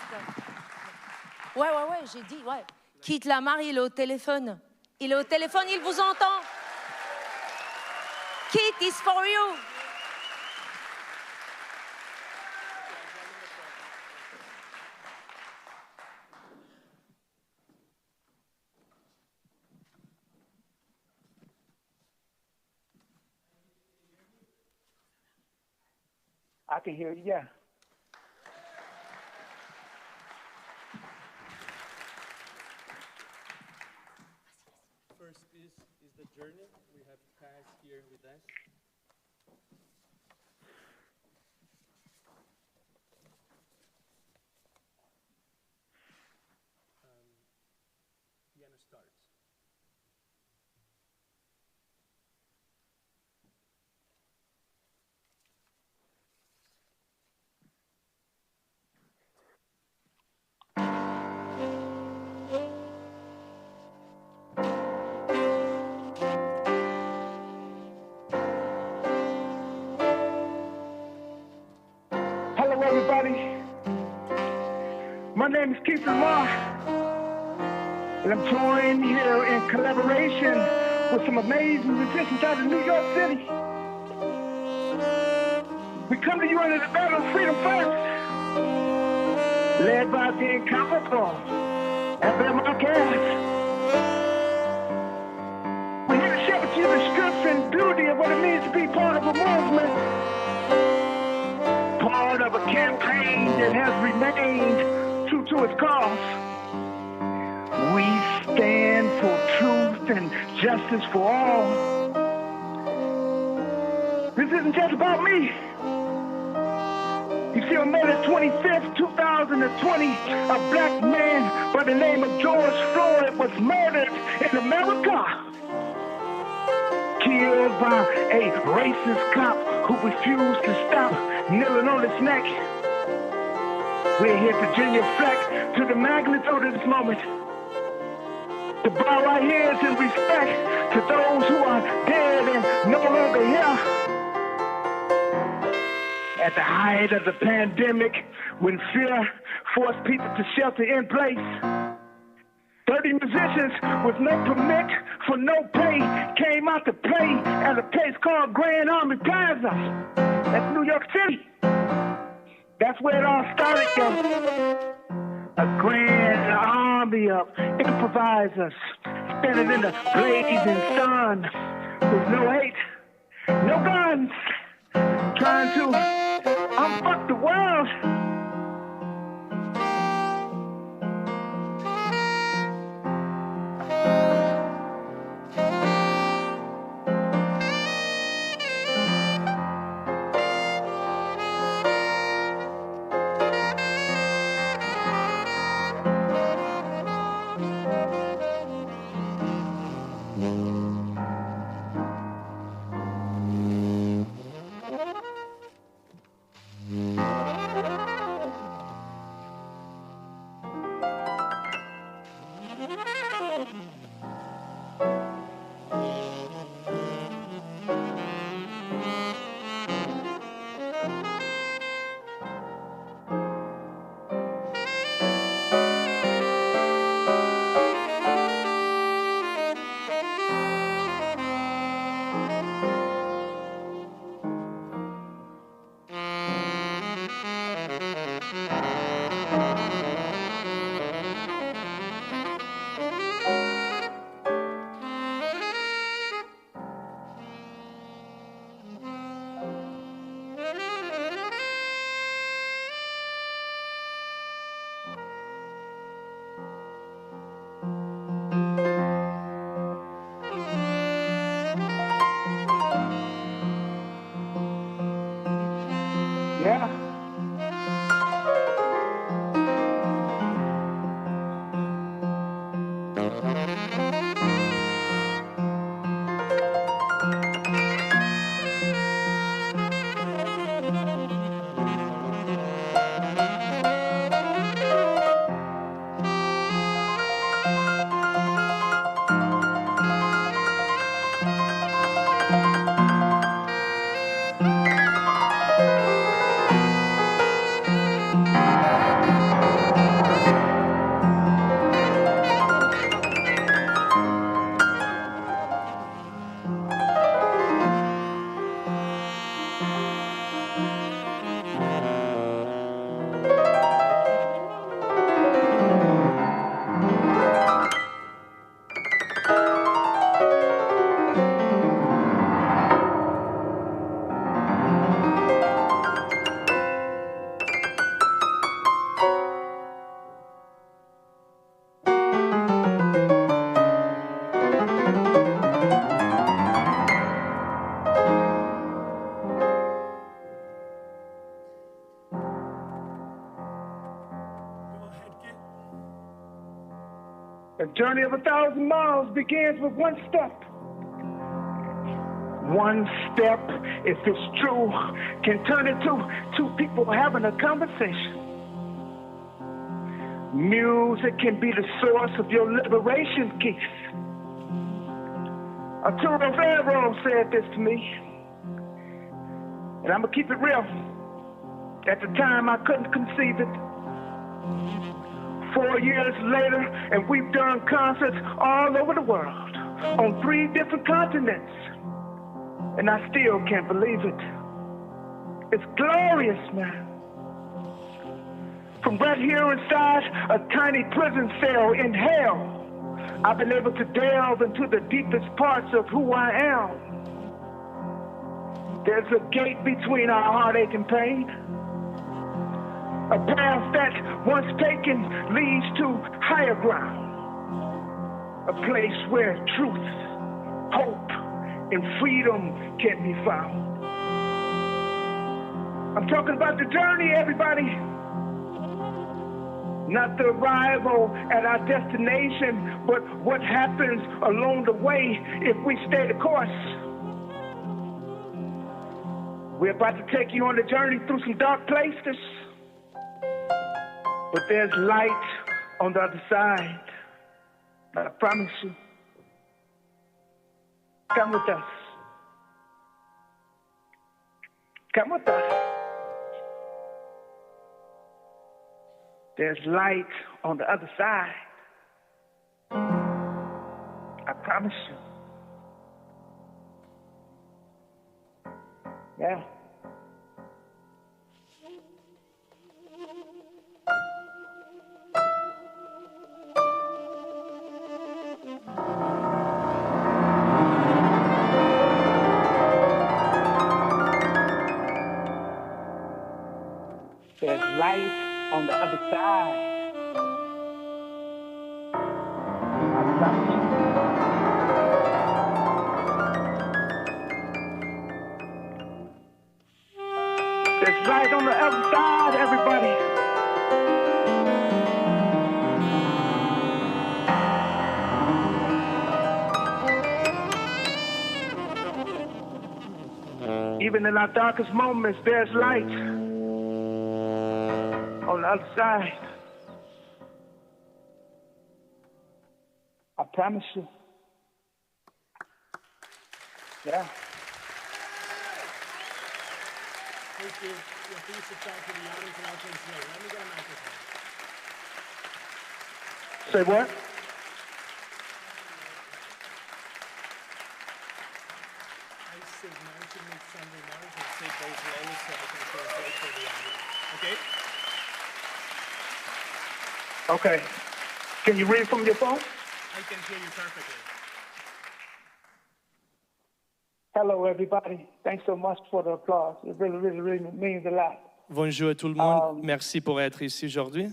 Ouais, j'ai dit, ouais. Keith Lamar, il est au téléphone. Il est au téléphone, il vous entend. Keith is for you. I can hear you, yeah. First piece is The Journey. We have Kaz here with us. Piano starts. My name is Keith Lamar, and I'm joined here in collaboration with some amazing musicians out of New York City. We come to you under the battle of freedom first, led by the incomparable Albert Marquez. you the strength and beauty of what it means to be part of a movement, part of a campaign that has remained true to its cause. We stand for truth and justice for all. This isn't just about me. You see, on May the 25th, 2020, a black man by the name of George Floyd was murdered in America. Killed by a racist cop who refused to stop kneeling on his neck. We're here to genuflect to the magnitude of this moment. To bow our heads in respect to those who are dead and no longer here. At the height of the pandemic, when fear forced people to shelter in place, 30 musicians with no permit for no pay came out to play at a place called Grand Army Plaza. That's New York City. That's where it all started, yo. A grand army of improvisers standing in the blazing sun with no hate, no guns, trying to unfuck the world. Yeah. A journey of 1,000 miles begins with one step. One step, if it's true, can turn into two people having a conversation. Music can be the source of your liberation, Keith. Arturo Ferro said this to me, and I'm gonna keep it real. At the time, I couldn't conceive it. 4 years later, and we've done concerts all over the world, on 3 different continents, and I still can't believe it. It's glorious, man. From right here inside a tiny prison cell in hell, I've been able to delve into the deepest parts of who I am. There's a gate between our heartache and pain. A path that, once taken, leads to higher ground. A place where truth, hope, and freedom can be found. I'm talking about the journey, everybody. Not the arrival at our destination, but what happens along the way if we stay the course. We're about to take you on a journey through some dark places, but there's light on the other side. I promise you. Come with us. Come with us. There's light on the other side. I promise you. Yeah. There's light on the other side. I promise you. There's light on the other side, everybody. Even in our darkest moments, there's light on the other side. I promise you. Yeah. Thank you. Yeah, please sit down to the audience and I'll translate. Let me get a microphone. Say what? I said now to make some remarks and say both ways so I can translate for the audience. Okay? Okay. Can you read from your phone? I can hear you perfectly. Hello, everybody. Thanks so much for the applause. It really means a lot. Bonjour à tout le monde. Merci pour être ici aujourd'hui.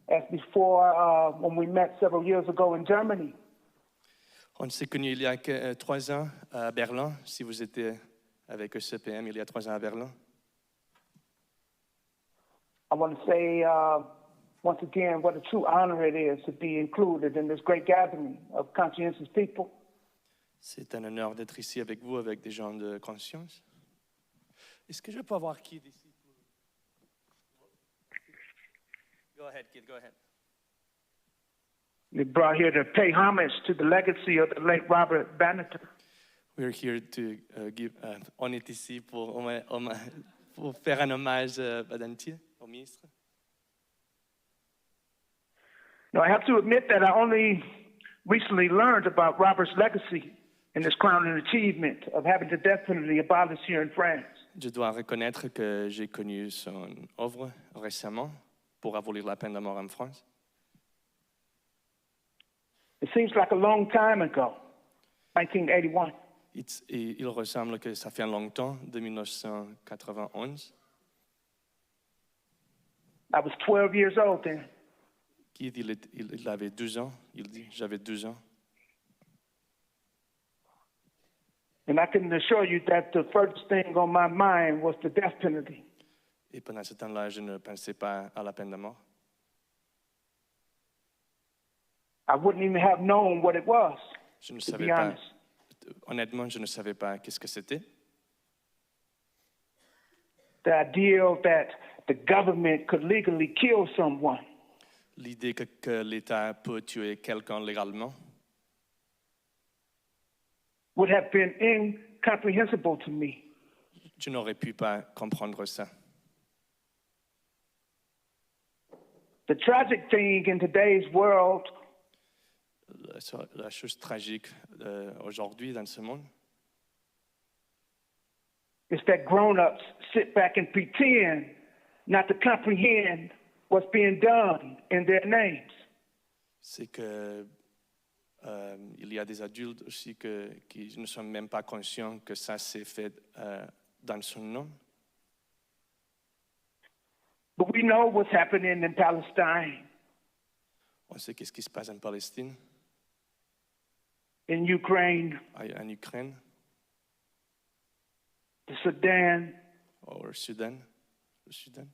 As before, when we met several years ago in Germany, On s'est connus il y a 3 ans à Berlin, si vous étiez avec ECPM il y a 3 ans à Berlin. I want to say once again what a true honor it is to be included in this great gathering of conscientious people. C'est un honneur d'être ici avec vous, avec des gens de conscience. Est-ce que je peux avoir Kid ici? Go ahead, Kid, go ahead. We're brought here to pay homage to the legacy of the late Robert Banneker. We're here to on est ici pour faire un hommage à Badentier, au ministre. Now, I have to admit that I only recently learned about Robert's legacy and his crowning achievement of having the death penalty abolished here in France. Je dois reconnaître que j'ai connu son œuvre récemment pour abolir la peine de mort en France. It seems like a long time ago, 1981. Il ressemble que ça fait longtemps, de 1991. I was 12 years old then. Il avait 12 ans, il dit, j'avais 12 ans. And I can assure you that the first thing on my mind was the death penalty. Et pendant ce temps-là, je ne pensais pas à la peine de mort. I wouldn't even have known what it was, Je ne to savais be pas, honest. honnêtement, je ne savais pas qu'est-ce que c'était. The idea that the government could legally kill someone. L'idée que l'État peut tuer quelqu'un légalement would have been incomprehensible to me. Je n'aurais pu pas comprendre ça. The tragic thing in today's world La chose tragique aujourd'hui dans ce monde, is that grown-ups sit back and pretend not to comprehend what's being done in their names. C'est que il y a des adultes aussi qui ne sont même pas conscients que ça s'est fait dans son nom. But we know what's happening in Palestine, On sait qu'est-ce qui se passe en Palestine, in Ukraine, en Ukraine, the Sudan, ou au Soudan. Le Soudan.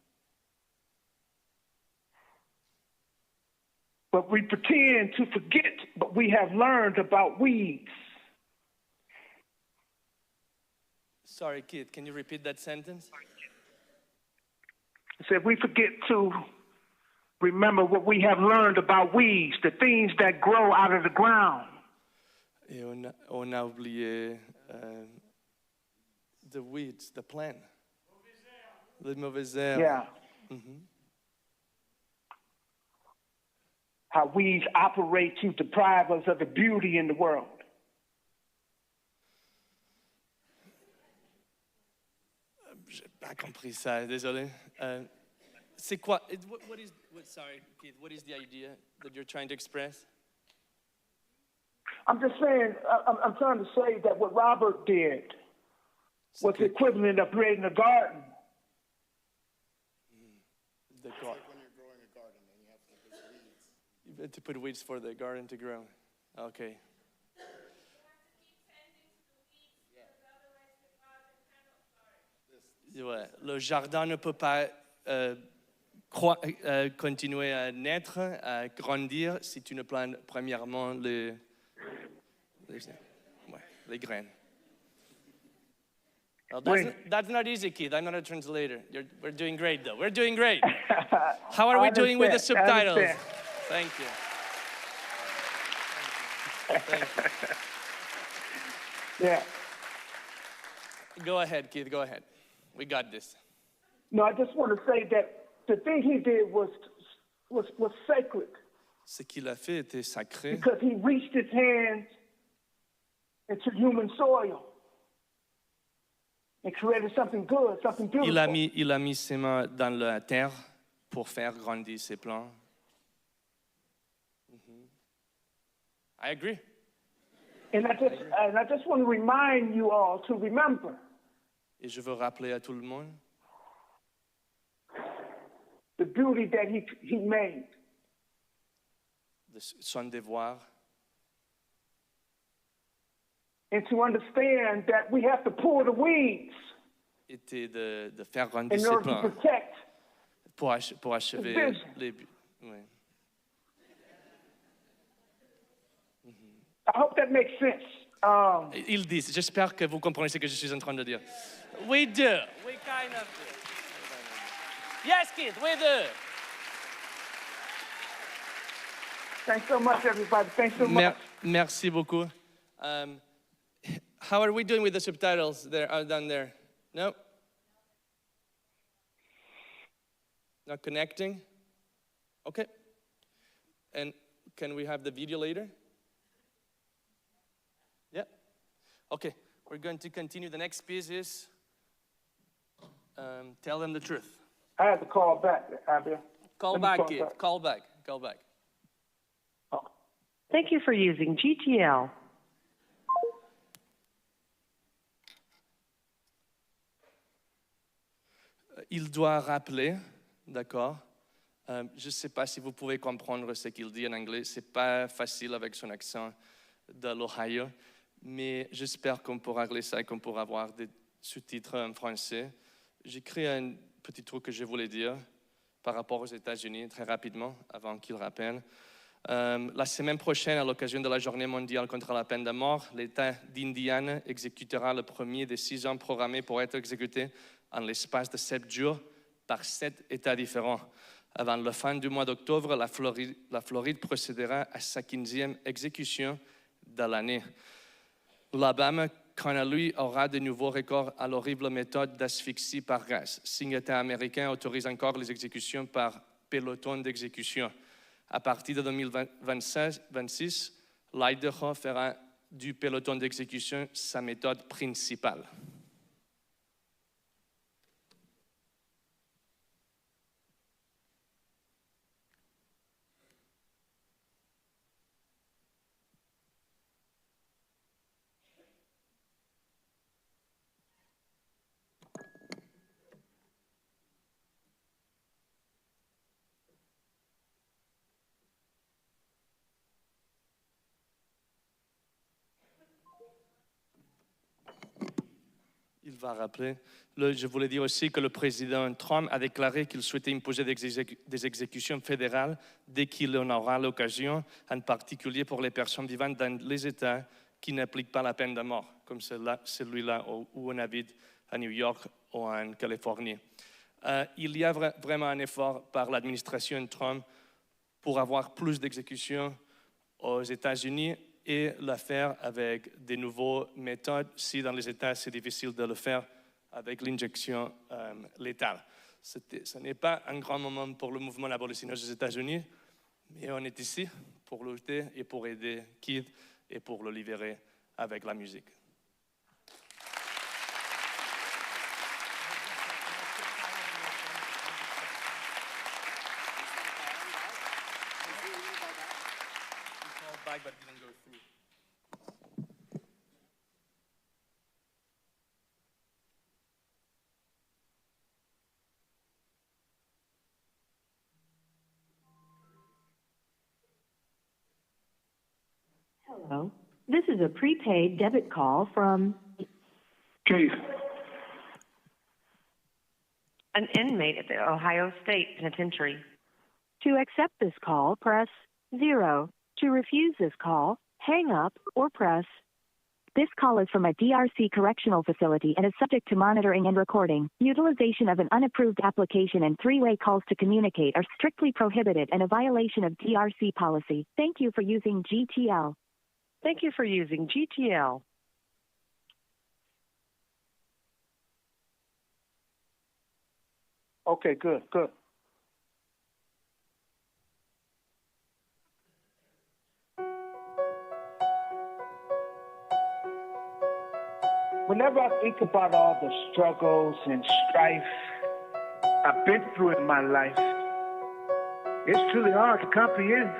but we pretend to forget what we have learned about weeds. Sorry, kid, can you repeat that sentence? I said we forget to remember what we have learned about weeds, the things that grow out of the ground. Et on a oublié the weeds, the plant. Les mauvaises herbes. Yeah. Mhm. How weeds operate to deprive us of the beauty in the world. J'ai pas compris ça, désolé. C'est quoi? Sorry, kid, what is the idea that you're trying to express? I'm just saying, I'm trying to say that what Robert did was the equivalent of creating a garden. The garden. You have to put weeds for the garden to grow. Okay. Ouais. Le jardin ne peut pas continuer à naître, à grandir, si tu ne plantes premièrement les graines. Well, that's not easy, kid. I'm not a translator. We're doing great, though. We're doing great. How are we doing with the subtitles? Thank you. Thank you. Yeah. Go ahead, kid. Go ahead. We got this. No, I just want to say that the thing he did was sacred. Ce qu'il a fait était sacré. Because he reached his hands into human soil and created something good, something beautiful. Il a mis ses mains dans la terre pour faire grandir ses plants. I agree. And I just want to remind you all to remember. Et je veux rappeler à tout le monde the beauty that he made. Son devoir. And to understand that we have to pull the weeds Était de faire grandir in ses order to plants protect. pour achever vision. les buts. Oui. I hope that makes sense. Ils disent, j'espère que vous comprenez ce que je suis en train de dire. We do. We kind of do. Yes, kid, we do. Thanks so much, everybody. Thanks so much. Merci beaucoup. How are we doing with the subtitles there down there? No? Not connecting? Okay. And can we have the video later? Yeah. Okay. We're going to continue. The next piece is tell them the truth. I have to call back, Abia. Call back, kid. Call back. Call back. Thank you for using GTL. Il doit rappeler, d'accord? Je ne sais pas si vous pouvez comprendre ce qu'il dit en anglais. Ce n'est pas facile avec son accent de l'Ohio, mais j'espère qu'on pourra régler ça et qu'on pourra avoir des sous-titres en français. J'ai créé un petit truc que je voulais dire par rapport aux États-Unis, très rapidement, avant qu'il rappelle. La semaine prochaine, à l'occasion de la Journée mondiale contre la peine de mort, l'État d'Indiana exécutera le premier des 6 hommes programmés pour être exécutés en l'espace de 7 jours par 7 États différents. Avant la fin du mois d'octobre, la Floride procédera à sa 15e exécution de l'année. L'Alabama, quant à lui, aura de nouveaux records à l'horrible méthode d'asphyxie par gaz. 5 États américains autorisent encore les exécutions par peloton d'exécution. À partir de 2026, l'Idaho fera du peloton d'exécution sa méthode principale. va rappeler. Je voulais dire aussi que le président Trump a déclaré qu'il souhaitait imposer des exécutions fédérales dès qu'il en aura l'occasion, en particulier pour les personnes vivant dans les États qui n'appliquent pas la peine de mort, comme celui-là où on habite à New York ou en Californie. Il y a vraiment un effort par l'administration Trump pour avoir plus d'exécutions aux États-Unis et le faire avec de nouvelles méthodes si dans les États c'est difficile de le faire avec l'injection létale. Ce n'est pas un grand moment pour le mouvement abolitionniste aux États-Unis, mais on est ici pour lutter et pour aider Keith et pour le libérer avec la musique. Hello. This is a prepaid debit call from Keith. An inmate at the Ohio State Penitentiary. To accept this call, press 0. To refuse this call, hang up or press. This call is from a DRC correctional facility and is subject to monitoring and recording. Utilization of an unapproved application and three-way calls to communicate are strictly prohibited and a violation of DRC policy. Thank you for using GTL. Thank you for using GTL. Okay, good. Whenever I think about all the struggles and strife I've been through in my life, it's truly hard to comprehend.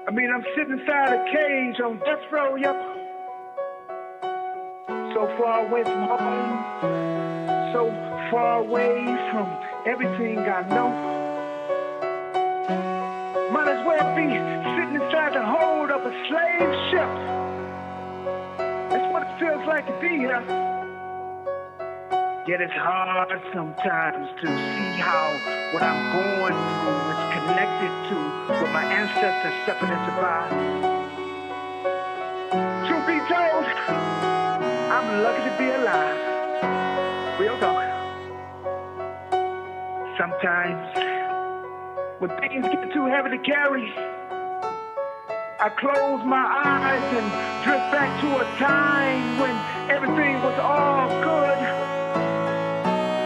I mean, I'm sitting inside a cage on death row, yep. So far away from home, so far away from everything I know. Might as well be sitting inside the hold of a slave ship. That's what it feels like to be here. Yet it's hard sometimes to see how what I'm going through is connected to what my ancestors suffered and survived. Truth be told, I'm lucky to be alive. Real talk. Sometimes, when things get too heavy to carry, I close my eyes and drift back to a time when everything was all good.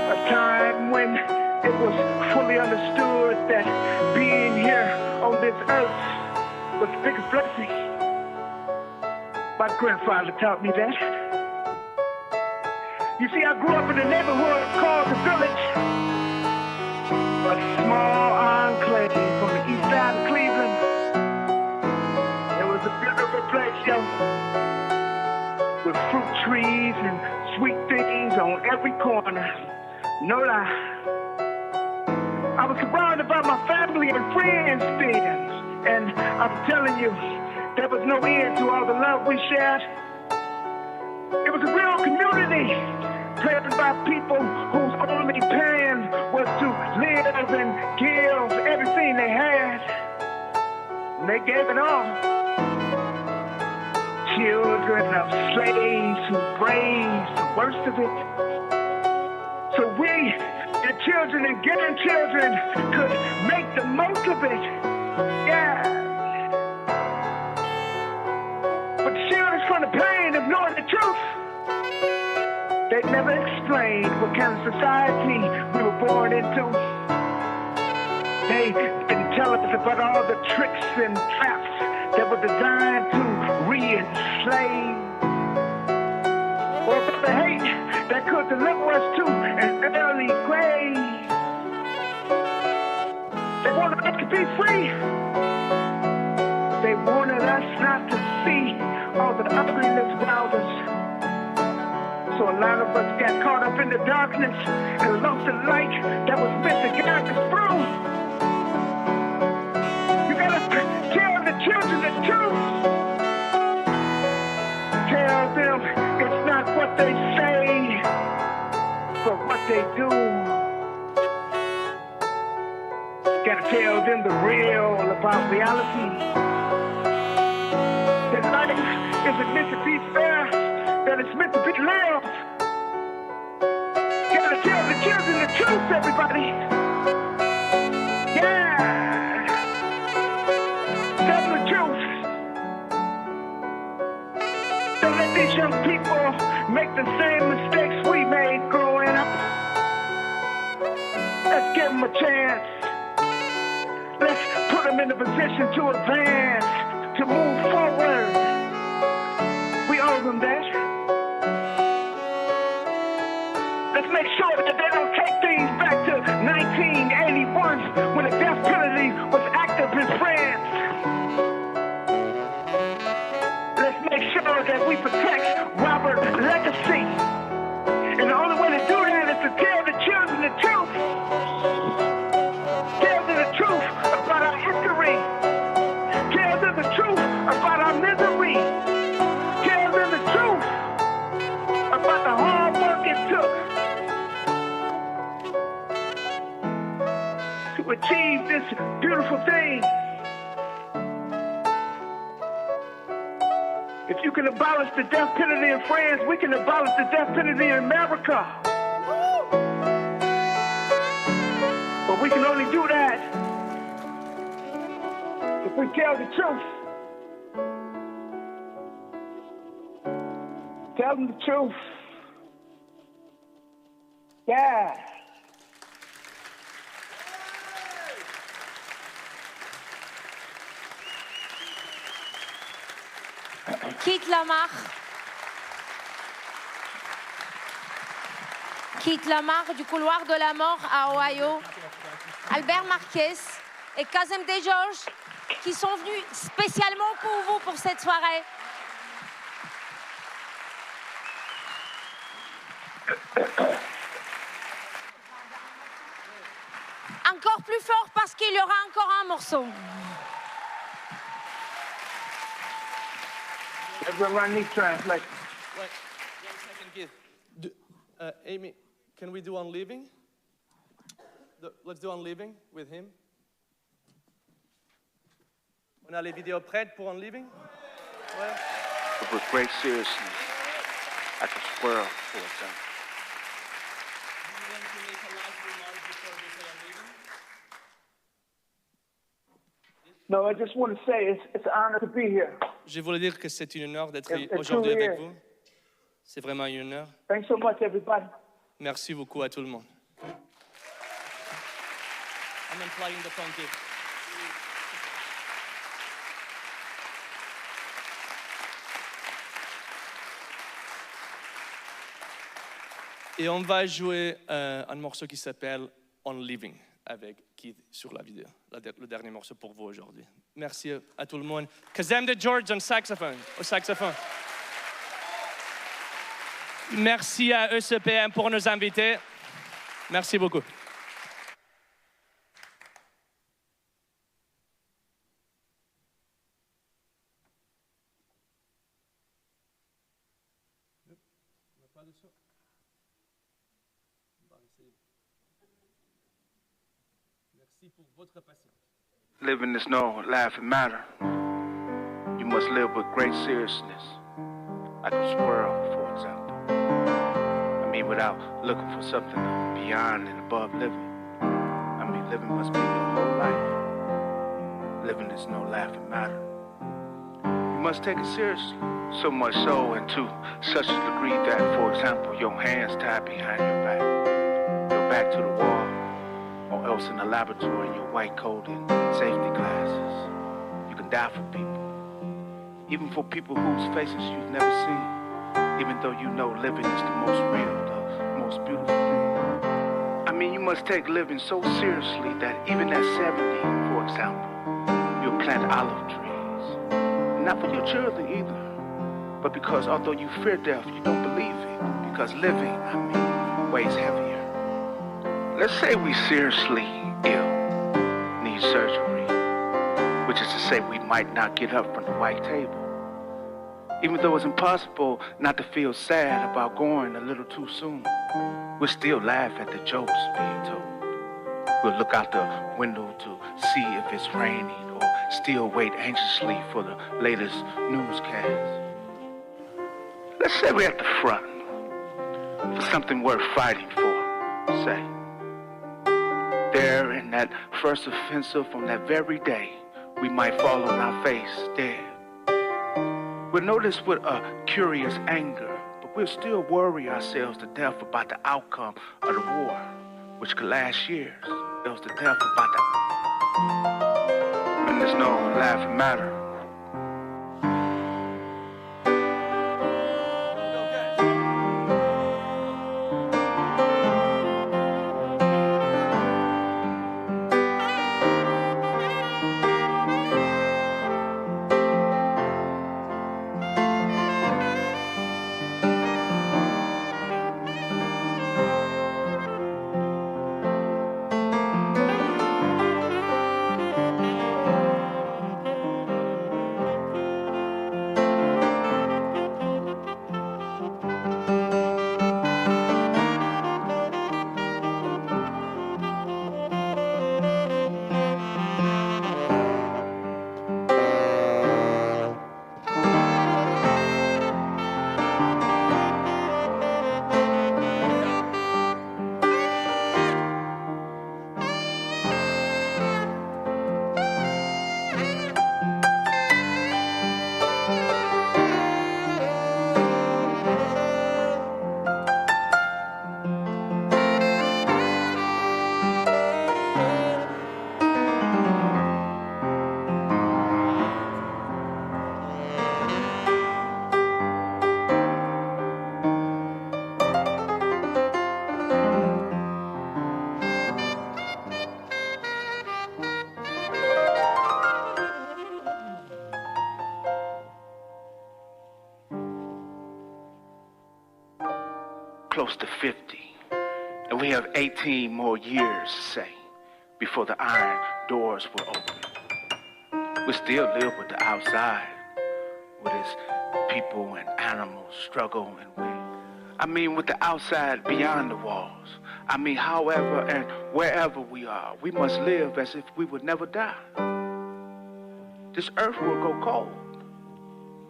A time when it was fully understood that being here on this earth was the biggest blessing. My grandfather taught me that. You see, I grew up in a neighborhood called the Village, a small enclave on the east side of Cleveland. It was a beautiful place, yo, with fruit trees and sweet things on every corner. No lie. I was surrounded by my family and friends then, and I'm telling you, there was no end to all the love we shared. It was a real community, driven by people whose only plan was to live and give everything they had. And they gave it all. Children of slaves who braved the worst of it. So we, the children and grandchildren, could make the most of it. Yeah. But the shielders from the pain of knowing the truth, they never explained what kind of society we were born into. They didn't tell us about all the tricks and traps that were designed to re-enslave. Or about the hate that could deliver us to an early grave. They wanted us to be free. They wanted us not to see all the ugliness around us. So a lot of us got caught up in the darkness and lost the light that was meant to guide us through. You gotta tell the children the truth. Tell them it's not what they they do. Gotta tell them the real about reality. That life isn't meant to be fair, that it's meant to be lived. Gotta tell the children the truth, everybody. Yeah. Tell them the truth. Don't let these young people make the same mistakes we made growing up. Let's give them a chance. Let's put them in a position to advance, to move forward. We owe them that. Let's make sure that they don't take things back to 1981 when the death penalty was active in France. Let's make sure that we protect Robert's legacy. And the only way to do that is to tell the children the truth. Tell them the truth about our history. Tell them the truth about our misery. Tell them the truth about the hard work it took to achieve this beautiful thing. If you can abolish the death penalty in France, we can abolish the death penalty in America. But we can only do that if we tell the truth. Tell them the truth. Yeah. Keith Lamar du couloir de la mort à Ohio, Albert Marquez et Kazem DeGeorge qui sont venus spécialement pour vous pour cette soirée. Encore plus fort parce qu'il y aura encore un morceau. Everyone needs translation. Wait, 1 second, Keith. Amy, can we do On Living? Let's do On Living with him. On a les vidéos prêtes pour On Living? Ouais. With great seriousness, like a squirrel, for example. No, I just want to say it's an honor to be here. Je voulais dire que c'est une honneur d'être It aujourd'hui truly avec is. vous. C'est vraiment une honneur. Thanks so much, everybody. Merci beaucoup à tout le monde. I'm unplugging the phone, Keith. Et on va jouer un morceau qui s'appelle On Living avec Keith sur la vidéo. Le dernier morceau pour vous aujourd'hui. Merci à tout le monde. Kazem DeGeorge au saxophone. Merci à ECPM pour nous inviter. Merci beaucoup. Merci pour votre patience. Living is no laughing matter. You must live with great seriousness, like a squirrel, for example. I mean, without looking for something beyond and above living. I mean, living must be your whole life. Living is no laughing matter. You must take it seriously, so much so and to such a degree that, for example, your hands tied behind your back to the wall, or else in the laboratory in your white coat and safety glasses. You can die for people, even for people whose faces you've never seen, even though you know living is the most real, the most beautiful thing. I mean, you must take living so seriously that even at 70, for example, you'll plant olive trees. Not for your children either, but because although you fear death, you don't believe it, because living, I mean, weighs heavier. Let's say we seriously ill, need surgery, which is to say we might not get up from the white table. Even though it's impossible not to feel sad about going a little too soon, we'll still laugh at the jokes being told. We'll look out the window to see if it's raining or still wait anxiously for the latest newscast. Let's say we're at the front for something worth fighting for, say. There in that first offensive on that very day, we might fall on our face dead. We'll notice with a curious anger, but we'll still worry ourselves to death about the outcome of the war, which could last years. It was to death about the... And there's no laughing matter. Close to 50, and we have 18 more years, say, before the iron doors will open. We still live with the outside, with its people and animals struggle and win. I mean, with the outside beyond the walls. I mean, however and wherever we are, we must live as if we would never die. This earth will go cold,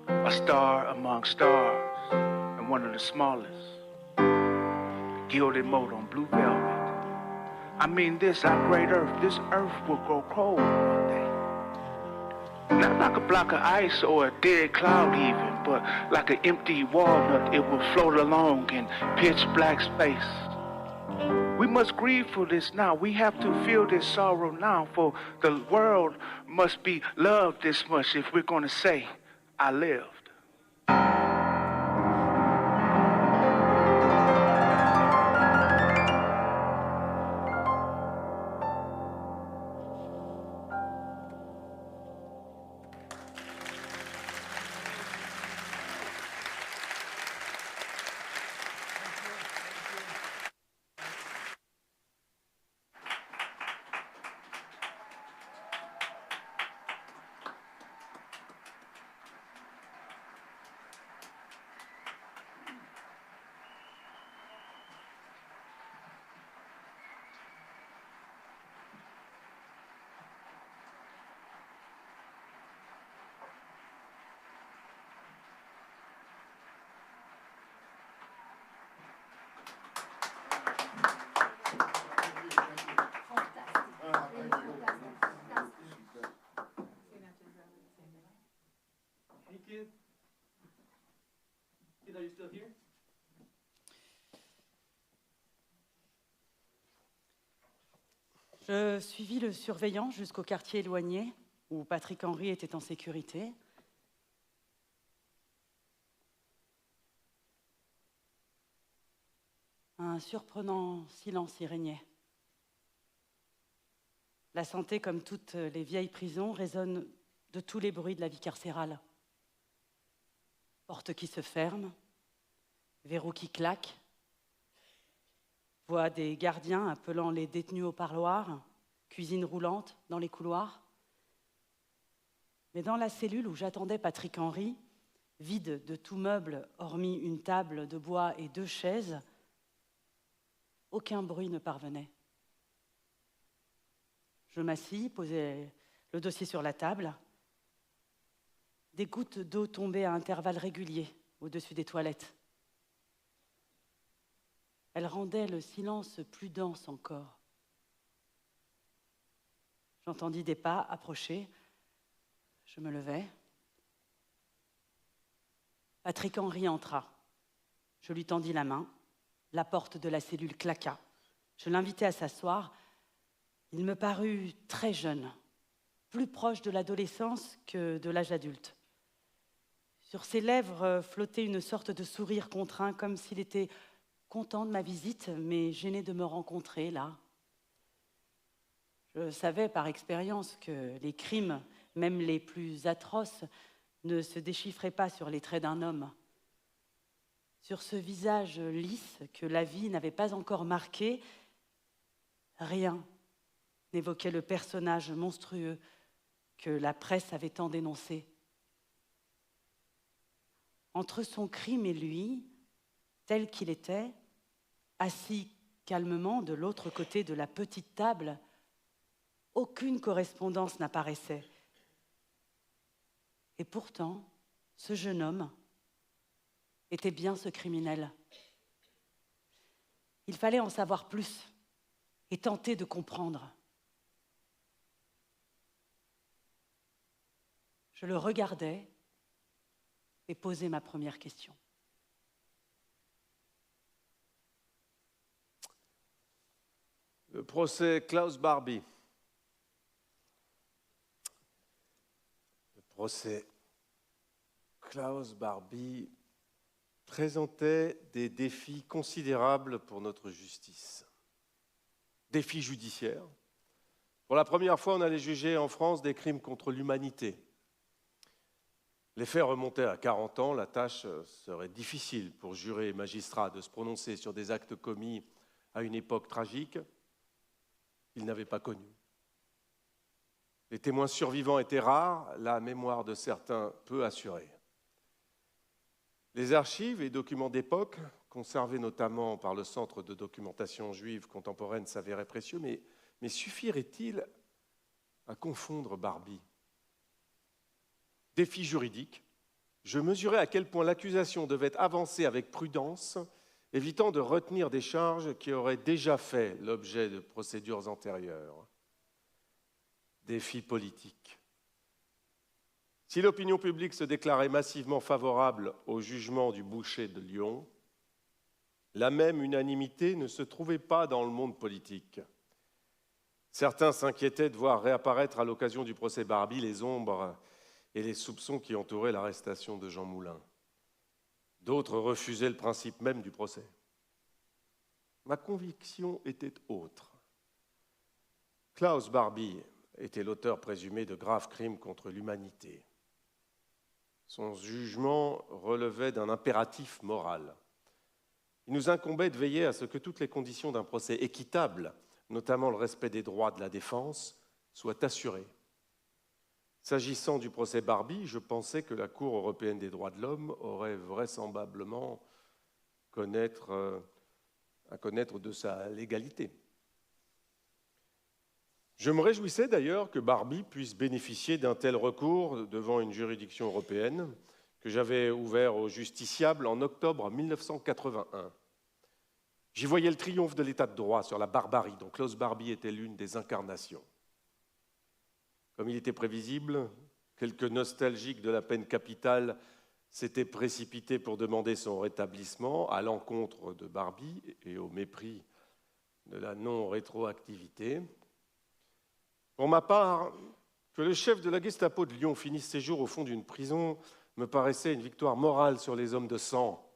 a star among stars, and one of the smallest. Gilded moat on blue velvet. I mean, this, our great earth, this earth will grow cold one day. Not like a block of ice or a dead cloud even, but like an empty walnut, it will float along in pitch black space. We must grieve for this now. We have to feel this sorrow now, for the world must be loved this much if we're going to say, I lived. Kid, are you still here? Je suivis le surveillant jusqu'au quartier éloigné où Patrick Henry était en sécurité. Un surprenant silence y régnait. La santé, comme toutes les vieilles prisons, résonne de tous les bruits de la vie carcérale. Portes qui se ferment, verrous qui claquent, voix des gardiens appelant les détenus au parloir, cuisine roulante dans les couloirs. Mais dans la cellule où j'attendais Patrick Henry, vide de tout meuble, hormis une table de bois et 2 chaises. Aucun bruit ne parvenait. Je m'assis, posais le dossier sur la table. Des gouttes d'eau tombaient à intervalles réguliers au-dessus des toilettes. Elles rendaient le silence plus dense encore. J'entendis des pas approcher. Je me levai. Patrick Henry entra. Je lui tendis la main. La porte de la cellule claqua. Je l'invitai à s'asseoir. Il me parut très jeune, plus proche de l'adolescence que de l'âge adulte. Sur ses lèvres flottait une sorte de sourire contraint, comme s'il était content de ma visite, mais gêné de me rencontrer là. Je savais par expérience que les crimes, même les plus atroces, ne se déchiffraient pas sur les traits d'un homme. Sur ce visage lisse que la vie n'avait pas encore marqué, rien n'évoquait le personnage monstrueux que la presse avait tant dénoncé. Entre son crime et lui, tel qu'il était, assis calmement de l'autre côté de la petite table, aucune correspondance n'apparaissait. Et pourtant, ce jeune homme était bien ce criminel. Il fallait en savoir plus et tenter de comprendre. Je le regardais et posais ma première question. Le procès Klaus Barbie. Le procès Klaus Barbie présentait des défis considérables pour notre justice. Défis judiciaires. Pour la première fois, on allait juger en France des crimes contre l'humanité. Les faits remontaient à 40 ans, la tâche serait difficile pour jurés et magistrats de se prononcer sur des actes commis à une époque tragique qu'ils n'avaient pas connue. Les témoins survivants étaient rares, la mémoire de certains peu assurée. Les archives et documents d'époque, conservés notamment par le Centre de documentation juive contemporaine, s'avéraient précieux, mais suffirait-il à confondre Barbie ? Défi juridique, je mesurais à quel point l'accusation devait avancer avec prudence, évitant de retenir des charges qui auraient déjà fait l'objet de procédures antérieures. Défi politique. Si l'opinion publique se déclarait massivement favorable au jugement du boucher de Lyon, la même unanimité ne se trouvait pas dans le monde politique. Certains s'inquiétaient de voir réapparaître à l'occasion du procès Barbie les ombres et les soupçons qui entouraient l'arrestation de Jean Moulin. D'autres refusaient le principe même du procès. Ma conviction était autre. Klaus Barbie était l'auteur présumé de graves crimes contre l'humanité. Son jugement relevait d'un impératif moral. Il nous incombait de veiller à ce que toutes les conditions d'un procès équitable, notamment le respect des droits de la défense, soient assurées. S'agissant du procès Barbie, je pensais que la Cour européenne des droits de l'homme aurait vraisemblablement à connaître de sa légalité. Je me réjouissais d'ailleurs que Barbie puisse bénéficier d'un tel recours devant une juridiction européenne que j'avais ouvert aux justiciables en octobre 1981. J'y voyais le triomphe de l'état de droit sur la barbarie dont Klaus Barbie était l'une des incarnations. Comme il était prévisible, quelques nostalgiques de la peine capitale s'étaient précipités pour demander son rétablissement à l'encontre de Barbie et au mépris de la non-rétroactivité. Pour ma part, que le chef de la Gestapo de Lyon finisse ses jours au fond d'une prison me paraissait une victoire morale sur les hommes de sang,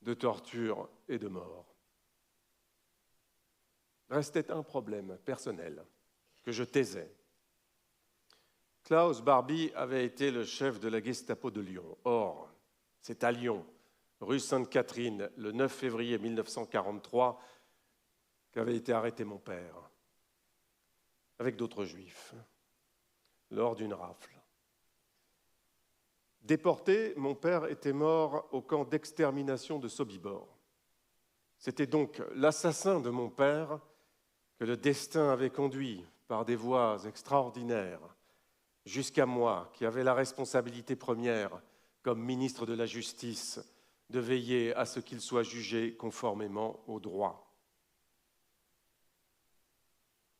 de torture et de mort. Restait un problème personnel que je taisais. Klaus Barbie avait été le chef de la Gestapo de Lyon. Or, c'est à Lyon, rue Sainte-Catherine, le 9 février 1943, qu'avait été arrêté mon père, avec d'autres juifs, lors d'une rafle. Déporté, mon père était mort au camp d'extermination de Sobibor. C'était donc l'assassin de mon père que le destin avait conduit par des voies extraordinaires jusqu'à moi, qui avait la responsabilité première, comme ministre de la Justice, de veiller à ce qu'il soit jugé conformément au droit.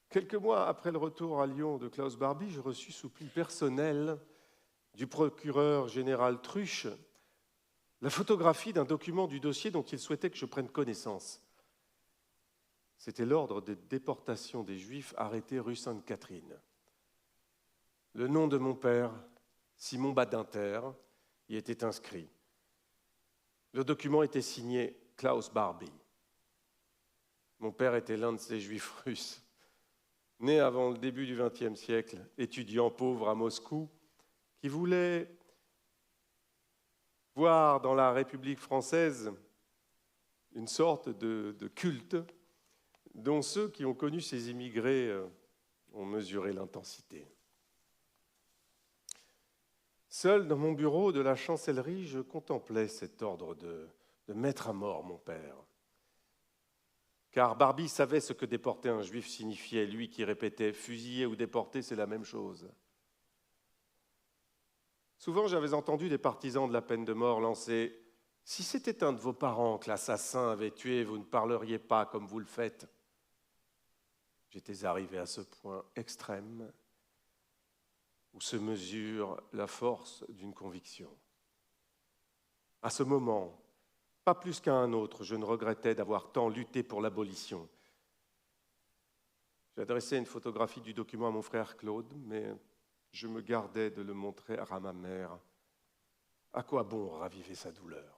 Quelques mois après le retour à Lyon de Klaus Barbie, je reçus sous pli personnel du procureur général Truche la photographie d'un document du dossier dont il souhaitait que je prenne connaissance. C'était l'ordre de déportation des Juifs arrêtés rue Sainte-Catherine. Le nom de mon père, Simon Badinter, y était inscrit. Le document était signé Klaus Barbie. Mon père était l'un de ces Juifs russes, né avant le début du XXe siècle, étudiant pauvre à Moscou, qui voulait voir dans la République française une sorte de culte dont ceux qui ont connu ces immigrés ont mesuré l'intensité. Seul dans mon bureau de la chancellerie, je contemplais cet ordre de mettre à mort mon père. Car Barbie savait ce que déporter un juif signifiait, lui qui répétait « fusiller ou déporter, c'est la même chose ». Souvent, j'avais entendu des partisans de la peine de mort lancer « Si c'était un de vos parents que l'assassin avait tué, vous ne parleriez pas comme vous le faites ». J'étais arrivé à ce point extrême où se mesure la force d'une conviction. À ce moment, pas plus qu'à un autre, je ne regrettais d'avoir tant lutté pour l'abolition. J'ai adressé une photographie du document à mon frère Claude, mais je me gardais de le montrer à ma mère. À quoi bon raviver sa douleur ?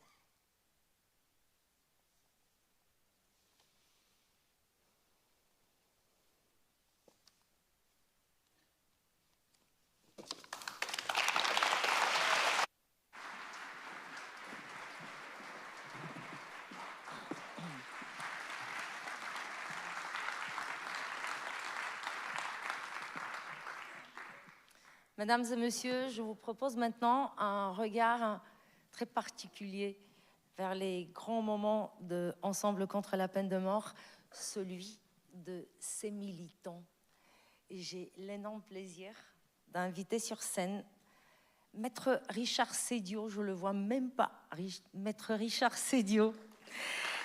Mesdames et messieurs, je vous propose maintenant un regard très particulier vers les grands moments de Ensemble contre la peine de mort, celui de ces militants. Et j'ai l'énorme plaisir d'inviter sur scène Maître Richard Sédio, je ne le vois même pas, Maître Richard Sédio,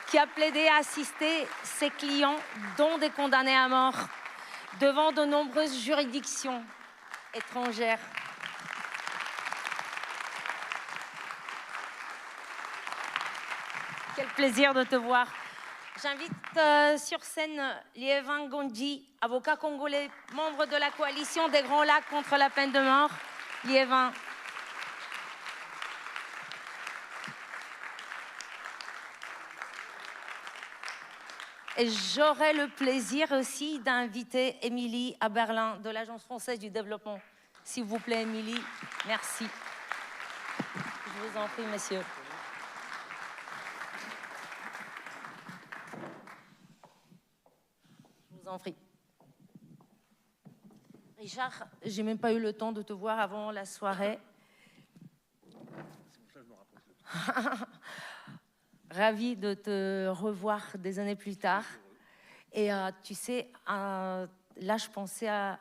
qui a plaidé à assister ses clients, dont des condamnés à mort, devant de nombreuses juridictions étrangères. Quel plaisir de te voir. J'invite sur scène Liévin Gondji, avocat congolais, membre de la coalition des Grands Lacs contre la peine de mort. Liévin. Et j'aurai le plaisir aussi d'inviter Émilie à Berlin de l'Agence française du développement. S'il vous plaît, Émilie, merci. Je vous en prie, messieurs. Je vous en prie. Richard, j'ai même pas eu le temps de te voir avant la soirée. Ravie de te revoir des années plus tard. Et tu sais, là, je pensais à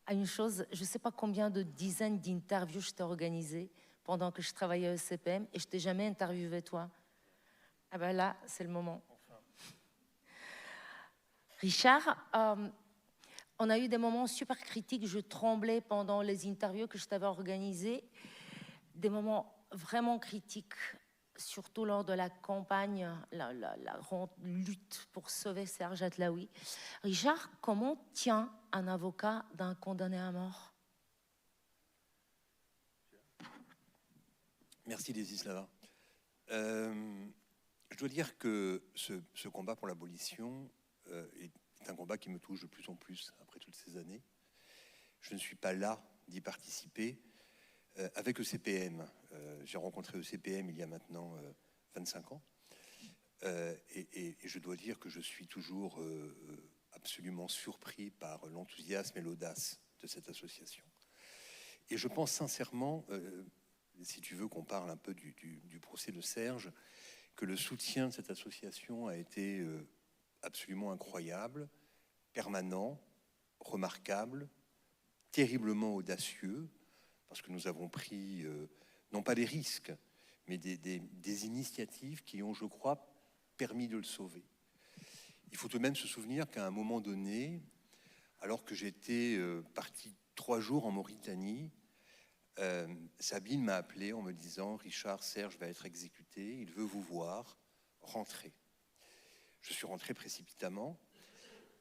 une chose. Je ne sais pas combien de dizaines d'interviews je t'ai organisées pendant que je travaillais au CPM et je ne t'ai jamais interviewé, toi. Ah ben là, c'est le moment. Enfin. Richard, on a eu des moments super critiques. Je tremblais pendant les interviews que je t'avais organisées. Des moments vraiment critiques, surtout lors de la campagne, la grande lutte pour sauver Serge Atlaoui. Richard, comment tient un avocat d'un condamné à mort? Merci, Desislava. Je dois dire que ce combat pour l'abolition est un combat qui me touche de plus en plus après toutes ces années. Je ne suis pas là d'y participer. Avec ECPM, j'ai rencontré ECPM il y a maintenant 25 ans, et je dois dire que je suis toujours absolument surpris par l'enthousiasme et l'audace de cette association. Et je pense sincèrement, si tu veux qu'on parle un peu du procès de Serge, que le soutien de cette association a été absolument incroyable, permanent, remarquable, terriblement audacieux, parce que nous avons pris, non pas des risques, mais des initiatives qui ont, je crois, permis de le sauver. Il faut tout de même se souvenir qu'à un moment donné, alors que j'étais parti 3 jours en Mauritanie, Sabine m'a appelé en me disant « Richard, Serge va être exécuté, il veut vous voir, rentrez ». Je suis rentré précipitamment,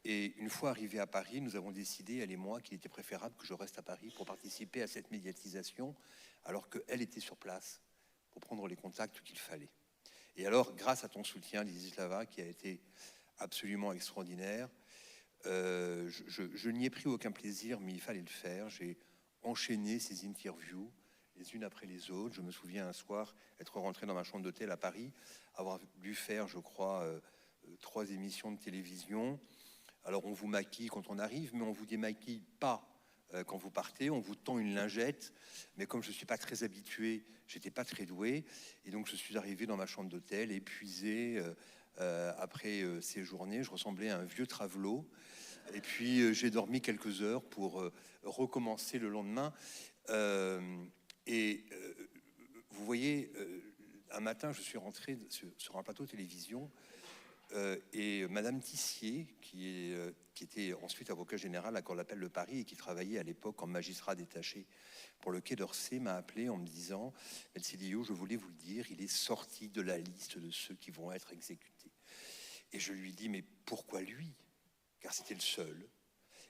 et une fois arrivé à Paris, nous avons décidé, elle et moi, qu'il était préférable que je reste à Paris pour participer à cette médiatisation, alors qu'elle était sur place pour prendre les contacts qu'il fallait. Et alors, grâce à ton soutien, Lisislava, qui a été absolument extraordinaire, je n'y ai pris aucun plaisir, mais il fallait le faire. J'ai enchaîné ces interviews les unes après les autres. Je me souviens un soir être rentré dans ma chambre d'hôtel à Paris, avoir dû faire, je crois, 3 émissions de télévision. Alors on vous maquille quand on arrive, mais on vous démaquille pas quand vous partez. On vous tend une lingette, mais comme je ne suis pas très habitué, j'étais pas très doué, et donc je suis arrivé dans ma chambre d'hôtel épuisé après ces journées. Je ressemblais à un vieux travelot. Et puis j'ai dormi quelques heures pour recommencer le lendemain. Vous voyez, un matin, je suis rentré sur un plateau de télévision et Madame Tissier, qui était ensuite avocat général à Cour d'appel de Paris et qui travaillait à l'époque en magistrat détaché pour le Quai d'Orsay, m'a appelé en me disant « Elcédio, je voulais vous le dire, il est sorti de la liste de ceux qui vont être exécutés. » Et je lui dis « Mais pourquoi lui ? Car c'était le seul. »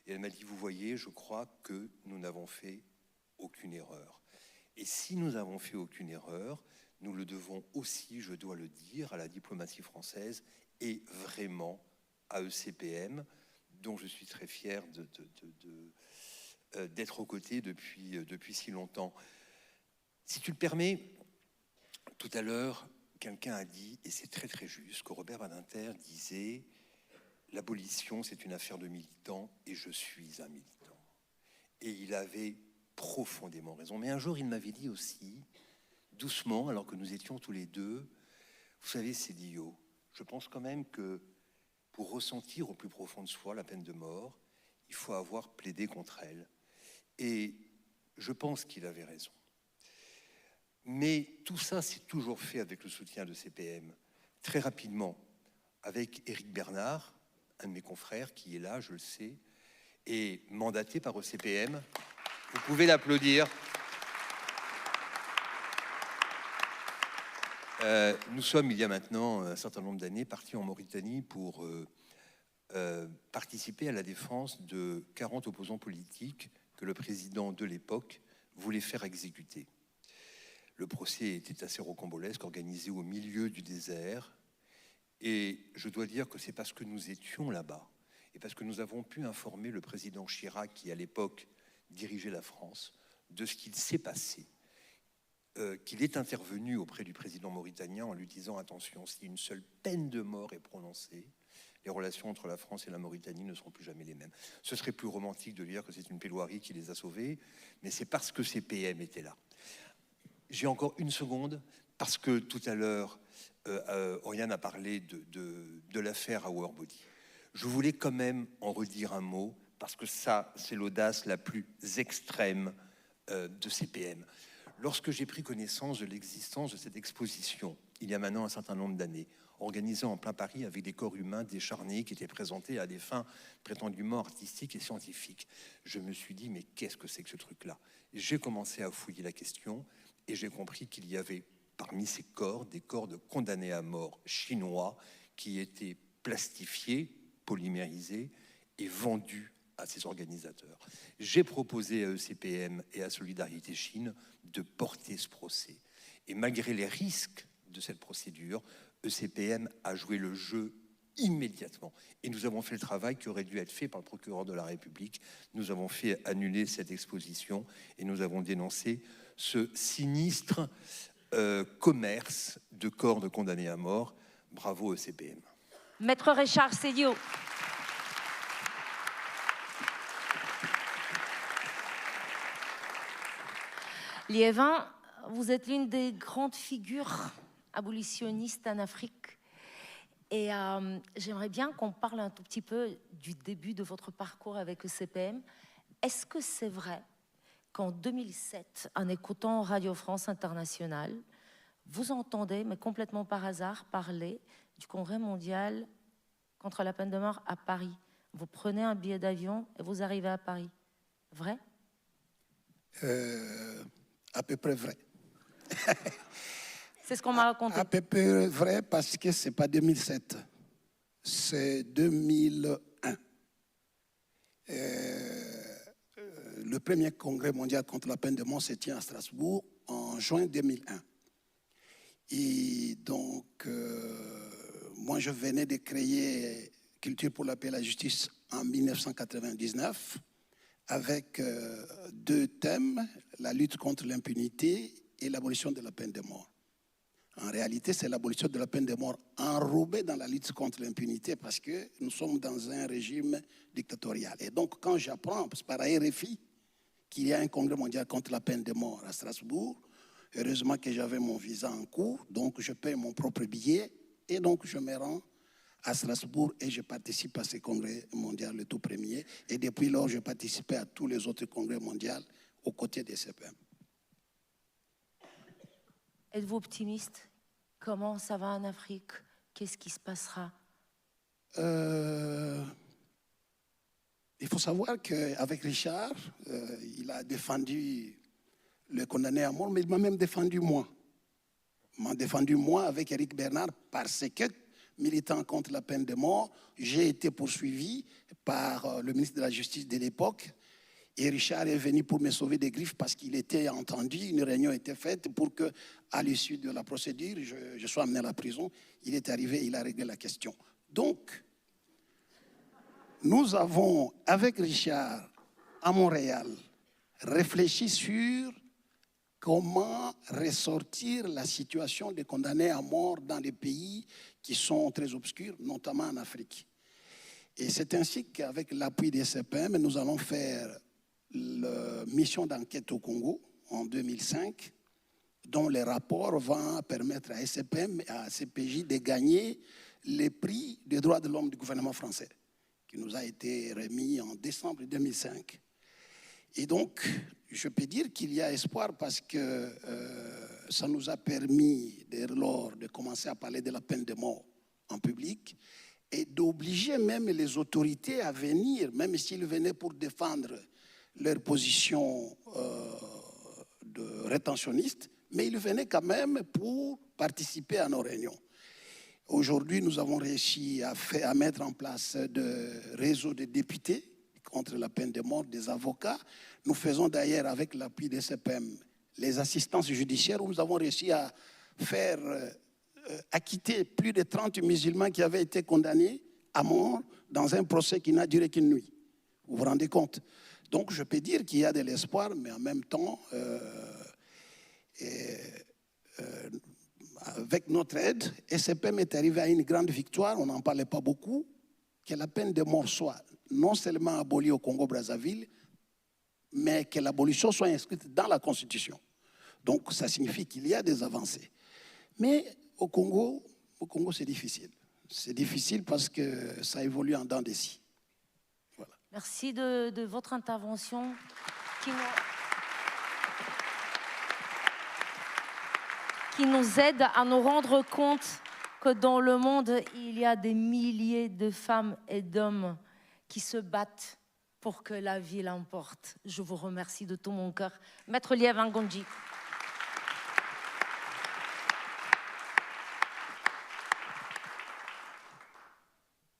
Et elle m'a dit « Vous voyez, je crois que nous n'avons fait aucune erreur. Et si nous n'avons fait aucune erreur, nous le devons aussi, je dois le dire, à la diplomatie française et vraiment à ECPM, dont je suis très fier d'être aux côtés depuis si longtemps. Si tu le permets, tout à l'heure, quelqu'un a dit, et c'est très très juste, que Robert Badinter disait « L'abolition, c'est une affaire de militants, et je suis un militant. » Et il avait profondément raison. Mais un jour, il m'avait dit aussi, doucement, alors que nous étions tous les deux, « Vous savez, Cédillo, je pense quand même que pour ressentir au plus profond de soi la peine de mort, il faut avoir plaidé contre elle. » Et je pense qu'il avait raison. Mais tout ça, c'est toujours fait avec le soutien de CPM. Très rapidement, avec Éric Bernard, un de mes confrères qui est là, je le sais, et mandaté par ECPM. Vous pouvez l'applaudir. Nous sommes, il y a maintenant un certain nombre d'années, partis en Mauritanie pour participer à la défense de 40 opposants politiques que le président de l'époque voulait faire exécuter. Le procès était assez rocambolesque, organisé au milieu du désert. Et je dois dire que c'est parce que nous étions là-bas et parce que nous avons pu informer le président Chirac, qui à l'époque dirigeait la France, de ce qu'il s'est passé, qu'il est intervenu auprès du président mauritanien en lui disant « Attention, si une seule peine de mort est prononcée, les relations entre la France et la Mauritanie ne seront plus jamais les mêmes. » Ce serait plus romantique de dire que c'est une plaidoirie qui les a sauvés, mais c'est parce que CPM était là. J'ai encore une seconde, parce que tout à l'heure, Oriane a parlé de l'affaire Our Body. Je voulais quand même en redire un mot, parce que ça, c'est l'audace la plus extrême de CPM. Lorsque j'ai pris connaissance de l'existence de cette exposition, il y a maintenant un certain nombre d'années, organisée en plein Paris avec des corps humains décharnés qui étaient présentés à des fins prétendument artistiques et scientifiques, je me suis dit, mais qu'est-ce que c'est que ce truc-là? J'ai commencé à fouiller la question et j'ai compris qu'il y avait parmi ces corps des corps de condamnés à mort chinois qui étaient plastifiés, polymérisés et vendus à ces organisateurs. J'ai proposé à ECPM et à Solidarité Chine de porter ce procès. Et malgré les risques de cette procédure, ECPM a joué le jeu immédiatement. Et nous avons fait le travail qui aurait dû être fait par le procureur de la République. Nous avons fait annuler cette exposition et nous avons dénoncé ce sinistre commerce de corps de condamnés à mort. Bravo ECPM. Maître Richard Cédillo. Liévin, vous êtes l'une des grandes figures abolitionnistes en Afrique. Et j'aimerais bien qu'on parle un tout petit peu du début de votre parcours avec ECPM. Est-ce que c'est vrai qu'en 2007, en écoutant Radio France Internationale, vous entendez, mais complètement par hasard, parler du Congrès mondial contre la peine de mort à Paris? Vous prenez un billet d'avion et vous arrivez à Paris. Vrai? À peu près vrai. C'est ce qu'on m'a raconté. À peu près vrai parce que ce n'est pas 2007, c'est 2001. Le premier congrès mondial contre la peine de mort se tient à Strasbourg en juin 2001. Et donc, moi, je venais de créer Culture pour la paix et la justice en 1999 avec deux thèmes, la lutte contre l'impunité et l'abolition de la peine de mort. En réalité, c'est l'abolition de la peine de mort enrobée dans la lutte contre l'impunité parce que nous sommes dans un régime dictatorial. Et donc, quand j'apprends par RFI qu'il y a un congrès mondial contre la peine de mort à Strasbourg, heureusement que j'avais mon visa en cours, donc je paye mon propre billet et donc je me rends à Strasbourg et je participe à ce congrès mondial, le tout premier. Et depuis lors, je participais à tous les autres congrès mondiaux aux côtés des CPM. Êtes-vous optimiste? Comment ça va en Afrique? Qu'est-ce qui se passera? Il faut savoir qu'avec Richard, il a défendu le condamné à mort, mais il m'a même défendu moi. Il m'a défendu moi avec Éric Bernard parce que, militant contre la peine de mort, j'ai été poursuivi par le ministre de la Justice de l'époque. Et Richard est venu pour me sauver des griffes parce qu'il était entendu, une réunion était faite pour qu'à l'issue de la procédure, je sois amené à la prison. Il est arrivé, il a réglé la question. Donc, nous avons, avec Richard, à Montréal, réfléchi sur comment ressortir la situation des condamnés à mort dans les pays qui sont très obscurs, notamment en Afrique. Et c'est ainsi qu'avec l'appui des CPM, nous allons faire la mission d'enquête au Congo en 2005, dont les rapports vont permettre à SCPM et à CPJ de gagner les prix des droits de l'homme du gouvernement français, qui nous a été remis en décembre 2005. Et donc, je peux dire qu'il y a espoir parce que ça nous a permis, dès lors, de commencer à parler de la peine de mort en public et d'obliger même les autorités à venir, même s'ils venaient pour défendre leur position de rétentionniste, mais ils venaient quand même pour participer à nos réunions. Aujourd'hui, nous avons réussi à mettre en place des réseaux de députés contre la peine de mort, des avocats. Nous faisons d'ailleurs, avec l'appui des CPM, les assistances judiciaires où nous avons réussi à faire acquitter plus de 30 musulmans qui avaient été condamnés à mort dans un procès qui n'a duré qu'une nuit. Vous vous rendez compte? Donc, je peux dire qu'il y a de l'espoir, mais en même temps, avec notre aide, SCPM est arrivé à une grande victoire, on n'en parlait pas beaucoup, que la peine de mort soit non seulement abolie au Congo-Brazzaville, mais que l'abolition soit inscrite dans la Constitution. Donc, ça signifie qu'il y a des avancées. Mais au Congo c'est difficile. C'est difficile parce que ça évolue en dents de scie. Merci de votre intervention qui nous aide à nous rendre compte que dans le monde, il y a des milliers de femmes et d'hommes qui se battent pour que la vie l'emporte. Je vous remercie de tout mon cœur. Maître Liev Ngondji.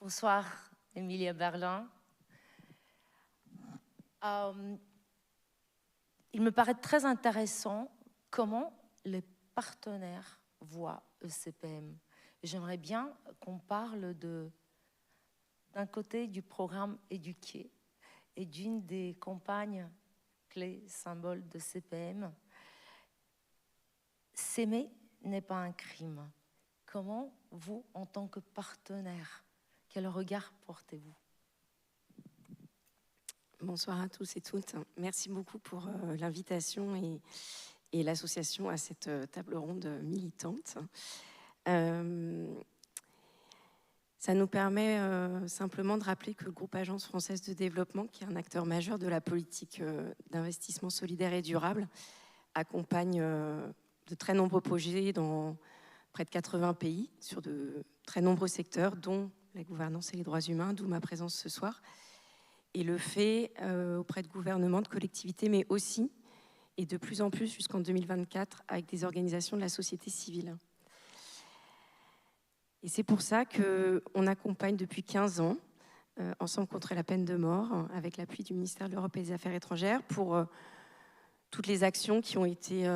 Bonsoir, Emilia Berlin. Il me paraît très intéressant comment les partenaires voient ECPM. J'aimerais bien qu'on parle d'un côté du programme Éduquer et d'une des campagnes clés, symboles de CPM. S'aimer n'est pas un crime. Comment vous, en tant que partenaire, quel regard portez-vous? Bonsoir à tous et toutes. Merci beaucoup pour l'invitation et l'association a cette table ronde militante. Ça nous permet simplement de rappeler que le groupe Agence française de développement, qui est un acteur majeur de la politique d'investissement solidaire et durable, accompagne de très nombreux projets dans près de 80 pays, sur de très nombreux secteurs, dont la gouvernance et les droits humains, d'où ma présence ce soir, et le fait auprès de gouvernements, de collectivités, mais aussi, et de plus en plus jusqu'en 2024, avec des organisations de la société civile. Et c'est pour ça qu'on accompagne depuis 15 ans, Ensemble contre la peine de mort, avec l'appui du ministère de l'Europe et des Affaires étrangères, pour toutes les actions qui ont été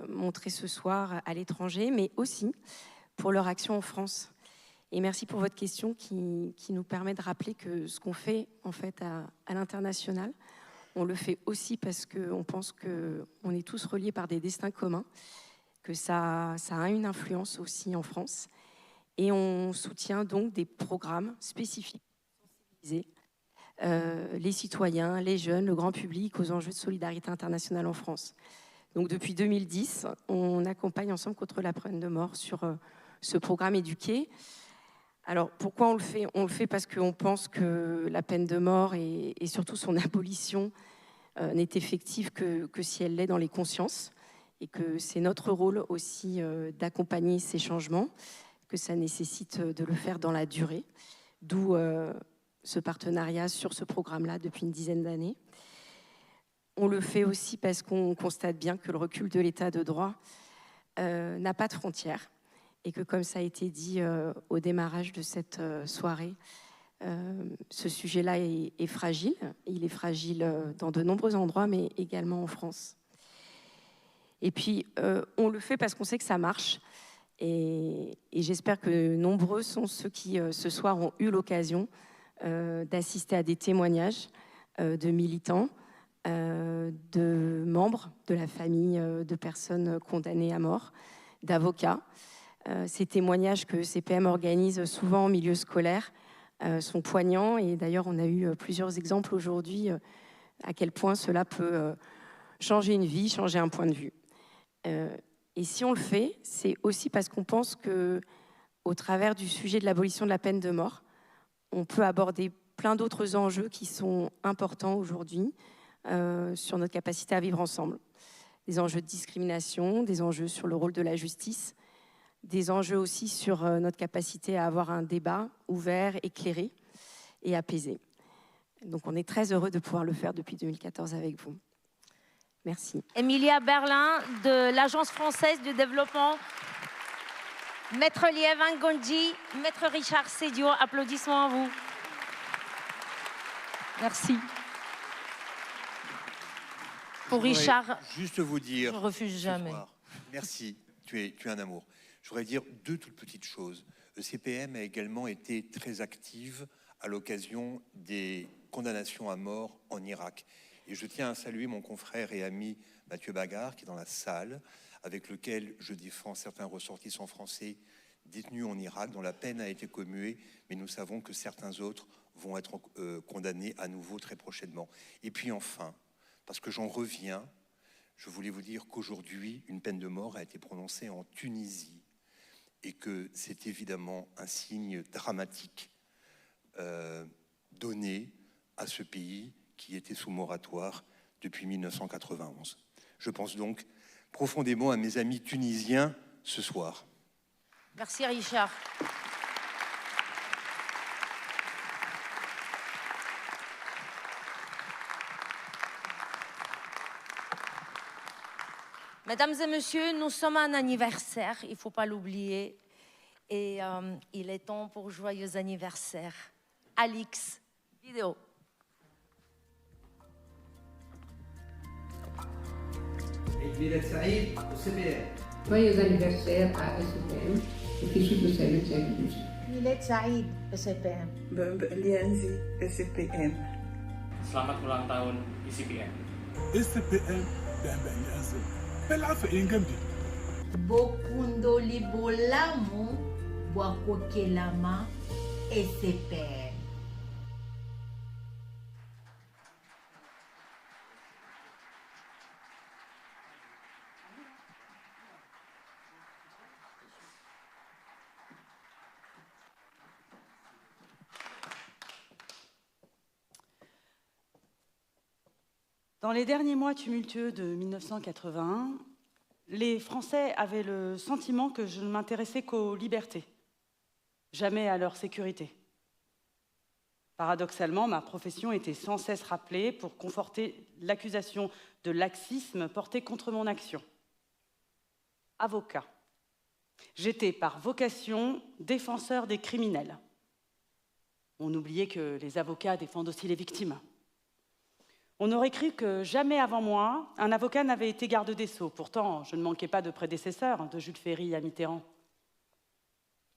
montrées ce soir à l'étranger, mais aussi pour leur action en France. Et merci pour votre question qui nous permet de rappeler que ce qu'on fait en fait à l'international, on le fait aussi parce qu'on pense qu'on est tous reliés par des destins communs, que ça a une influence aussi en France. Et on soutient donc des programmes spécifiques pour sensibiliser les citoyens, les jeunes, le grand public aux enjeux de solidarité internationale en France. Donc depuis 2010, on accompagne Ensemble contre la peine de mort sur ce programme éduqué. Alors pourquoi on le fait ? On le fait parce qu'on pense que la peine de mort et surtout son abolition n'est effective que si elle l'est dans les consciences, et que c'est notre rôle aussi d'accompagner ces changements, que ça nécessite de le faire dans la durée, d'où ce partenariat sur ce programme-là depuis une dizaine d'années. On le fait aussi parce qu'on constate bien que le recul de l'état de droit n'a pas de frontières, et que, comme ça a été dit au démarrage de cette soirée, ce sujet-là est fragile. Il est fragile dans de nombreux endroits, mais également en France. Et puis, on le fait parce qu'on sait que ça marche. Et j'espère que nombreux sont ceux qui, ce soir, ont eu l'occasion d'assister à des témoignages de militants, de membres de la famille de personnes condamnées à mort, d'avocats. Ces témoignages que CPM organise souvent en milieu scolaire sont poignants. Et d'ailleurs, on a eu plusieurs exemples aujourd'hui à quel point cela peut changer une vie, changer un point de vue. Et si on le fait, c'est aussi parce qu'on pense qu'au travers du sujet de l'abolition de la peine de mort, on peut aborder plein d'autres enjeux qui sont importants aujourd'hui sur notre capacité à vivre ensemble. Des enjeux de discrimination, des enjeux sur le rôle de la justice, des enjeux aussi sur notre capacité à avoir un débat ouvert, éclairé et apaisé. Donc on est très heureux de pouvoir le faire depuis 2014 avec vous. Merci. Emilia Berlin de l'Agence française de développement, Maître Liev Ngondji, Maître Richard Sédio, applaudissements à vous. Merci. Pour Richard, juste vous dire, je refuse jamais. Soir, merci, tu es un amour. Je voudrais dire deux toutes petites choses. Le CPM a également été très active à l'occasion des condamnations à mort en Irak. Et je tiens à saluer mon confrère et ami Mathieu Bagard, qui est dans la salle, avec lequel je défends certains ressortissants français détenus en Irak, dont la peine a été commuée, mais nous savons que certains autres vont être condamnés à nouveau très prochainement. Et puis enfin, parce que j'en reviens, je voulais vous dire qu'aujourd'hui, une peine de mort a été prononcée en Tunisie, et que c'est évidemment un signe dramatique donné à ce pays qui était sous moratoire depuis 1991. Je pense donc profondément à mes amis tunisiens ce soir. Merci Richard. Mesdames et messieurs, nous sommes à un anniversaire, il ne faut pas l'oublier. Et il est temps pour joyeux anniversaire. Alix, vidéo. Joyeux anniversaire à SPM et qui suit le service de Milad Said, SPM. Lianzi, SPM. Selamat ulang tahun ICPM. SPM Bembeliazo. Pelafe ingamdi. Bokundo libolamu Boakokelama SPM. Dans les derniers mois tumultueux de 1981, les Français avaient le sentiment que je ne m'intéressais qu'aux libertés, jamais à leur sécurité. Paradoxalement, ma profession était sans cesse rappelée pour conforter l'accusation de laxisme portée contre mon action. Avocat. J'étais par vocation défenseur des criminels. On oubliait que les avocats défendent aussi les victimes. On aurait cru que jamais avant moi, un avocat n'avait été garde des Sceaux. Pourtant, je ne manquais pas de prédécesseurs, de Jules Ferry à Mitterrand.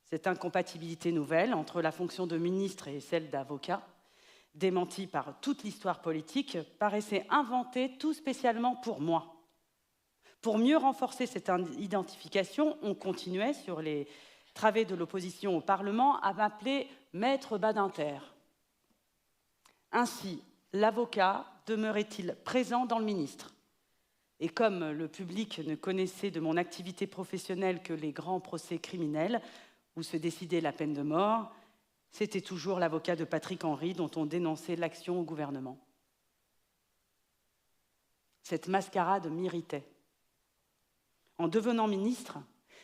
Cette incompatibilité nouvelle entre la fonction de ministre et celle d'avocat, démentie par toute l'histoire politique, paraissait inventée tout spécialement pour moi. Pour mieux renforcer cette identification, on continuait sur les travées de l'opposition au Parlement à m'appeler Maître Badinter. Ainsi, l'avocat demeurait-il présent dans le ministre. Et comme le public ne connaissait de mon activité professionnelle que les grands procès criminels, où se décidait la peine de mort, c'était toujours l'avocat de Patrick Henry dont on dénonçait l'action au gouvernement. Cette mascarade m'irritait. En devenant ministre,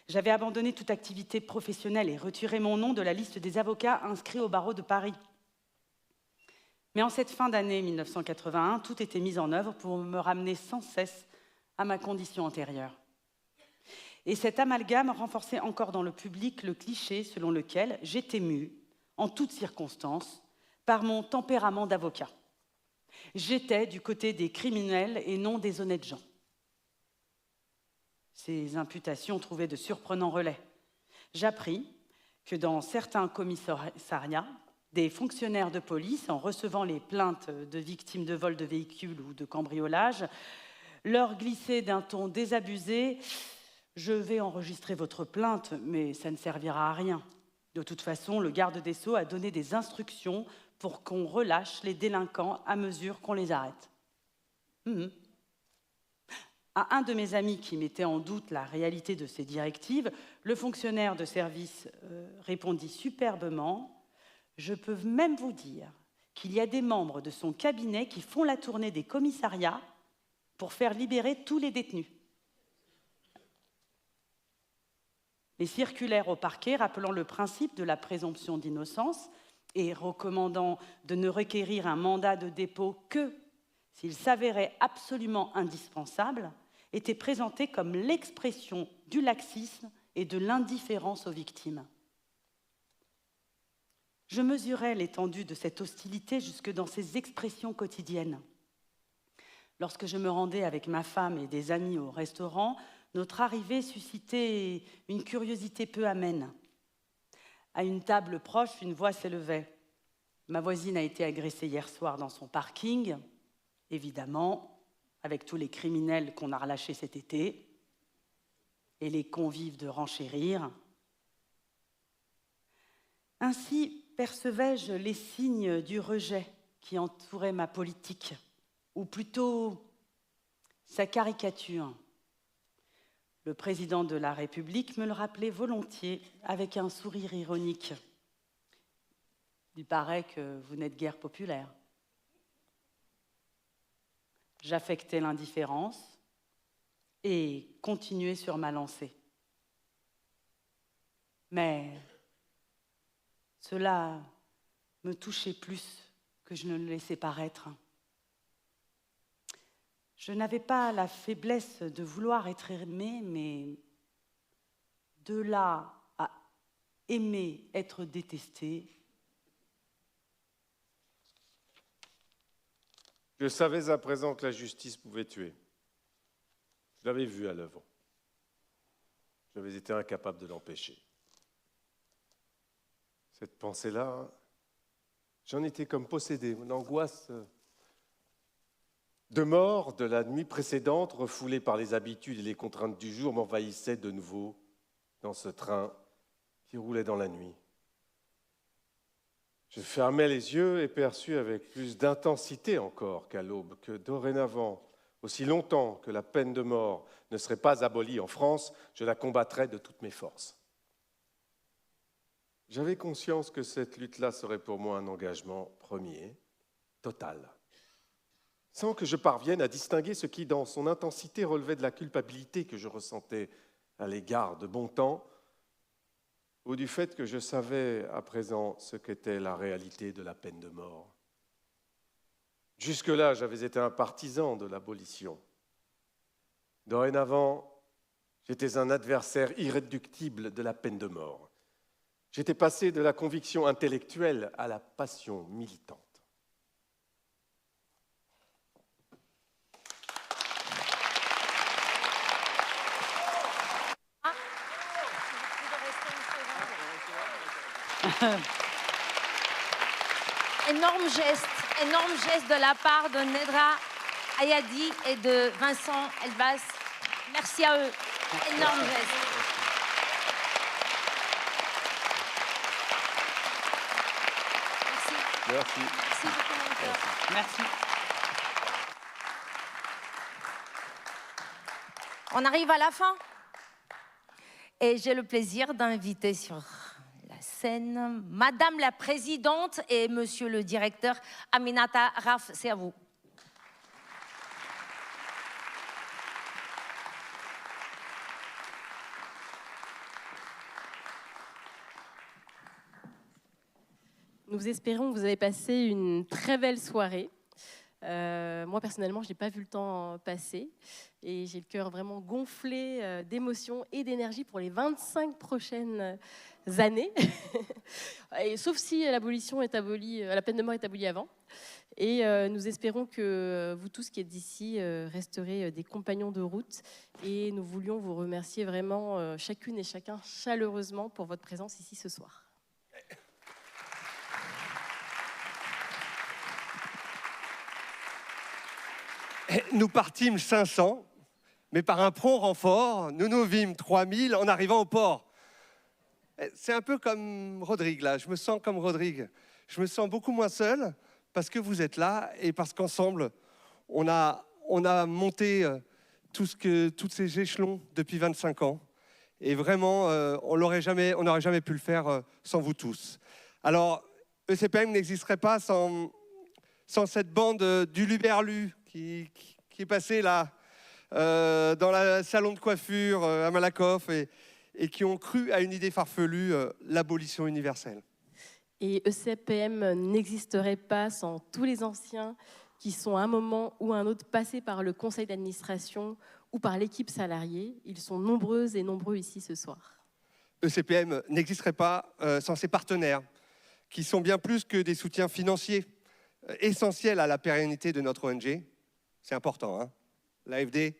j'avais abandonné toute activité professionnelle et retiré mon nom de la liste des avocats inscrits au barreau de Paris. Mais en cette fin d'année 1981, tout était mis en œuvre pour me ramener sans cesse à ma condition antérieure. Et cet amalgame renforçait encore dans le public le cliché selon lequel j'étais mue, en toutes circonstances, par mon tempérament d'avocat. J'étais du côté des criminels et non des honnêtes gens. Ces imputations trouvaient de surprenants relais. J'appris que dans certains commissariats, des fonctionnaires de police, en recevant les plaintes de victimes de vol de véhicules ou de cambriolage, leur glissaient d'un ton désabusé « Je vais enregistrer votre plainte, mais ça ne servira à rien. De toute façon, le garde des Sceaux a donné des instructions pour qu'on relâche les délinquants à mesure qu'on les arrête. » À un de mes amis qui mettait en doute la réalité de ces directives, le fonctionnaire de service répondit superbement « Je peux même vous dire qu'il y a des membres de son cabinet qui font la tournée des commissariats pour faire libérer tous les détenus. » Les circulaires au parquet rappelant le principe de la présomption d'innocence et recommandant de ne requérir un mandat de dépôt que s'il s'avérait absolument indispensable étaient présentés comme l'expression du laxisme et de l'indifférence aux victimes. Je mesurais l'étendue de cette hostilité jusque dans ses expressions quotidiennes. Lorsque je me rendais avec ma femme et des amis au restaurant, notre arrivée suscitait une curiosité peu amène. À une table proche, une voix s'élevait. Ma voisine a été agressée hier soir dans son parking, évidemment, avec tous les criminels qu'on a relâchés cet été, et les convives de renchérir. Ainsi percevais-je les signes du rejet qui entouraient ma politique, ou plutôt sa caricature. Le président de la République me le rappelait volontiers avec un sourire ironique. Il paraît que vous n'êtes guère populaire. J'affectais l'indifférence et continuais sur ma lancée. Mais cela me touchait plus que je ne le laissais paraître. Je n'avais pas la faiblesse de vouloir être aimée, mais de là à aimer être détestée. Je savais à présent que la justice pouvait tuer. Je l'avais vu à l'œuvre. J'avais été incapable de l'empêcher. Cette pensée-là, j'en étais comme possédé. Mon angoisse de mort de la nuit précédente, refoulée par les habitudes et les contraintes du jour, m'envahissait de nouveau dans ce train qui roulait dans la nuit. Je fermais les yeux et perçus avec plus d'intensité encore qu'à l'aube que dorénavant, aussi longtemps que la peine de mort ne serait pas abolie en France, je la combattrais de toutes mes forces. J'avais conscience que cette lutte-là serait pour moi un engagement premier, total. sans que je parvienne à distinguer ce qui, dans son intensité, relevait de la culpabilité que je ressentais à l'égard de Bontemps, ou du fait que je savais à présent ce qu'était la réalité de la peine de mort. Jusque-là, j'avais été un partisan de l'abolition. Dorénavant, j'étais un adversaire irréductible de la peine de mort. J'étais passé de la conviction intellectuelle à la passion militante. Énorme geste de la part de Nedra Ayadi et de Vincent Elbas. Merci à eux. Énorme geste. Merci. Merci beaucoup, mon cœur. Merci. On arrive à la fin. Et j'ai le plaisir d'inviter sur la scène Madame la Présidente et Monsieur le Directeur. Aminata Raf, c'est à vous. Nous espérons que vous avez passé une très belle soirée. Moi, personnellement, je n'ai pas vu le temps passer et j'ai le cœur vraiment gonflé d'émotions et d'énergie pour les 25 prochaines années. Et, sauf si l'abolition est abolie, la peine de mort est abolie avant. Et nous espérons que vous tous qui êtes d'ici resterez des compagnons de route. Et nous voulions vous remercier vraiment chacune et chacun chaleureusement pour votre présence ici ce soir. Nous partîmes 500, mais par un prompt renfort, nous nous vîmes 3000 en arrivant au port. C'est un peu comme Rodrigue, là. Je me sens comme Rodrigue. Je me sens beaucoup moins seul parce que vous êtes là et parce qu'ensemble, on a monté tous ces échelons depuis 25 ans. Et vraiment, on n'aurait jamais pu le faire sans vous tous. Alors, ECPM n'existerait pas sans cette bande du Luberlu qui est passée là, dans le salon de coiffure à Malakoff et qui ont cru à une idée farfelue, l'abolition universelle. Et ECPM n'existerait pas sans tous les anciens qui sont à un moment ou à un autre passés par le conseil d'administration ou par l'équipe salariée. Ils sont nombreuses et nombreux ici ce soir. ECPM n'existerait pas sans ses partenaires, qui sont bien plus que des soutiens financiers, essentiels à la pérennité de notre ONG. C'est important, hein, l'AFD,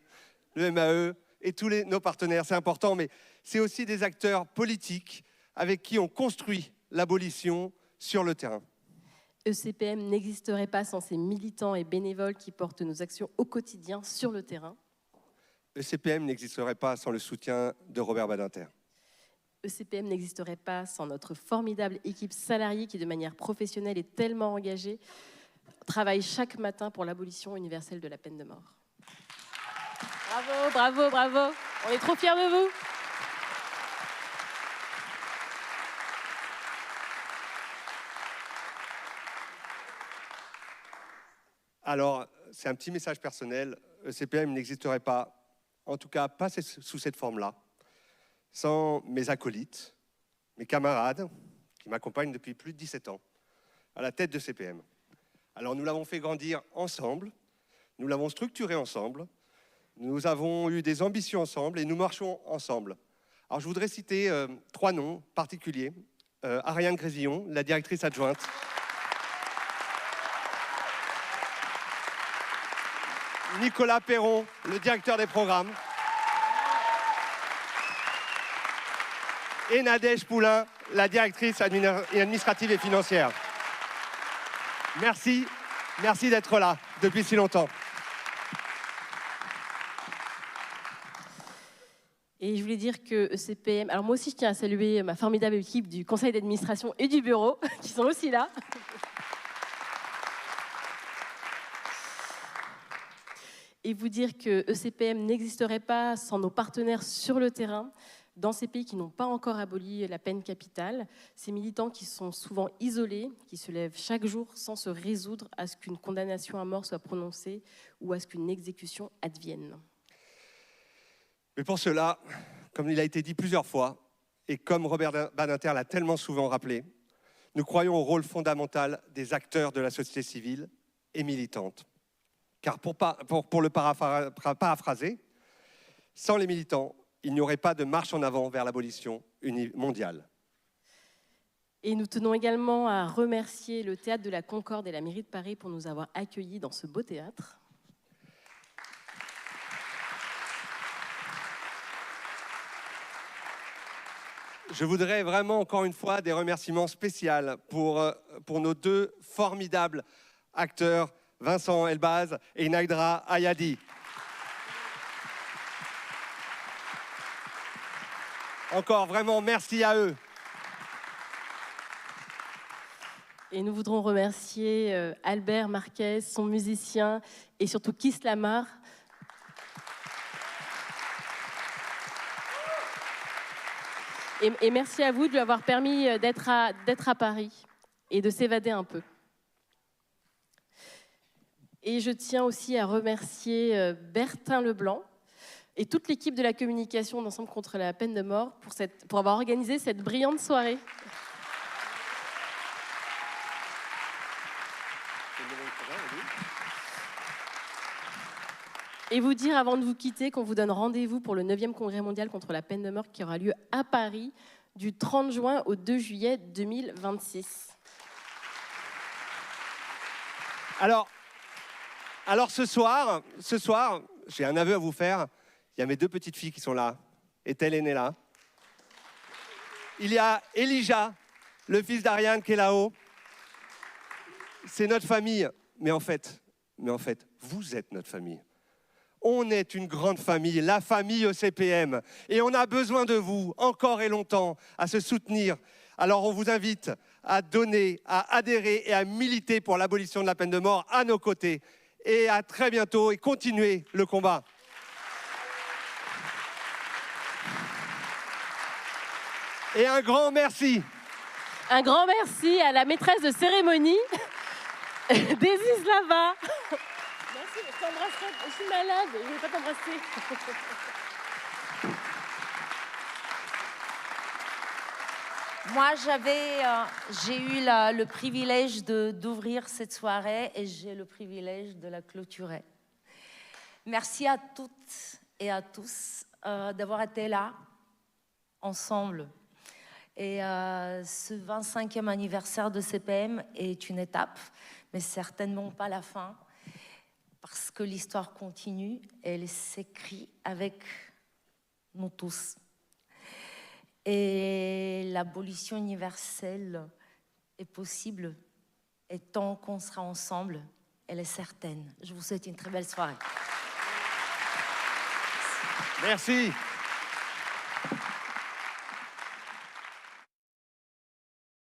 le MAE et tous nos partenaires, c'est important, mais c'est aussi des acteurs politiques avec qui on construit l'abolition sur le terrain. ECPM n'existerait pas sans ces militants et bénévoles qui portent nos actions au quotidien sur le terrain. ECPM n'existerait pas sans le soutien de Robert Badinter. ECPM n'existerait pas sans notre formidable équipe salariée qui, de manière professionnelle et tellement engagée, travaille chaque matin pour l'abolition universelle de la peine de mort. Bravo, bravo, bravo. On est trop fiers de vous. Alors, c'est un petit message personnel. ECPM n'existerait pas, en tout cas pas sous cette forme-là, sans mes acolytes, mes camarades, qui m'accompagnent depuis plus de 17 ans, à la tête de CPM. Alors nous l'avons fait grandir ensemble, nous l'avons structuré ensemble, nous avons eu des ambitions ensemble et nous marchons ensemble. Alors je voudrais citer 3 noms particuliers. Ariane Grésillon, la directrice adjointe. Nicolas Perron, le directeur des programmes. Et Nadège Poulain, la directrice administrative et financière. Merci, merci d'être là depuis si longtemps. Et je voulais dire que ECPM... Alors moi aussi, je tiens à saluer ma formidable équipe du conseil d'administration et du bureau, qui sont aussi là. Et vous dire que ECPM n'existerait pas sans nos partenaires sur le terrain, dans ces pays qui n'ont pas encore aboli la peine capitale, ces militants qui sont souvent isolés, qui se lèvent chaque jour sans se résoudre à ce qu'une condamnation à mort soit prononcée ou à ce qu'une exécution advienne. Mais pour cela, comme il a été dit plusieurs fois, et comme Robert Badinter l'a tellement souvent rappelé, nous croyons au rôle fondamental des acteurs de la société civile et militante. Car pour le paraphraser, sans les militants, il n'y aurait pas de marche en avant vers l'abolition mondiale. Et nous tenons également à remercier le Théâtre de la Concorde et la mairie de Paris pour nous avoir accueillis dans ce beau théâtre. Je voudrais vraiment, encore une fois, des remerciements spéciaux pour nos deux formidables acteurs, Vincent Elbaz et Naïdra Ayadi. Encore, vraiment, merci à eux. Et nous voudrons remercier Albert Marquez, son musicien, et surtout Kiss Lamar. Et merci à vous de lui avoir permis d'être à Paris et de s'évader un peu. Et je tiens aussi à remercier Bertin Leblanc et toute l'équipe de la communication d'Ensemble contre la peine de mort pour avoir organisé cette brillante soirée. Et vous dire avant de vous quitter qu'on vous donne rendez-vous pour le 9e Congrès mondial contre la peine de mort qui aura lieu à Paris du 30 juin au 2 juillet 2026. Alors ce soir, j'ai un aveu à vous faire. Il y a mes deux petites filles qui sont là. Ethel est là. Il y a Elijah, le fils d'Ariane, qui est là-haut. C'est notre famille. Mais en fait, vous êtes notre famille. On est une grande famille, la famille ECPM. Et on a besoin de vous, encore et longtemps, à se soutenir. Alors on vous invite à donner, à adhérer et à militer pour l'abolition de la peine de mort à nos côtés. Et à très bientôt et continuez le combat. Et un grand merci. Un grand merci à la maîtresse de cérémonie, Desislava. Merci, je t'embrasserai. Je suis malade, je ne vais pas t'embrasser. Moi, j'ai eu le privilège d'ouvrir cette soirée et j'ai le privilège de la clôturer. Merci à toutes et à tous d'avoir été là, ensemble. Et ce 25e anniversaire de CPM est une étape, mais certainement pas la fin, parce que l'histoire continue et elle s'écrit avec nous tous. Et l'abolition universelle est possible, et tant qu'on sera ensemble, elle est certaine. Je vous souhaite une très belle soirée. Merci.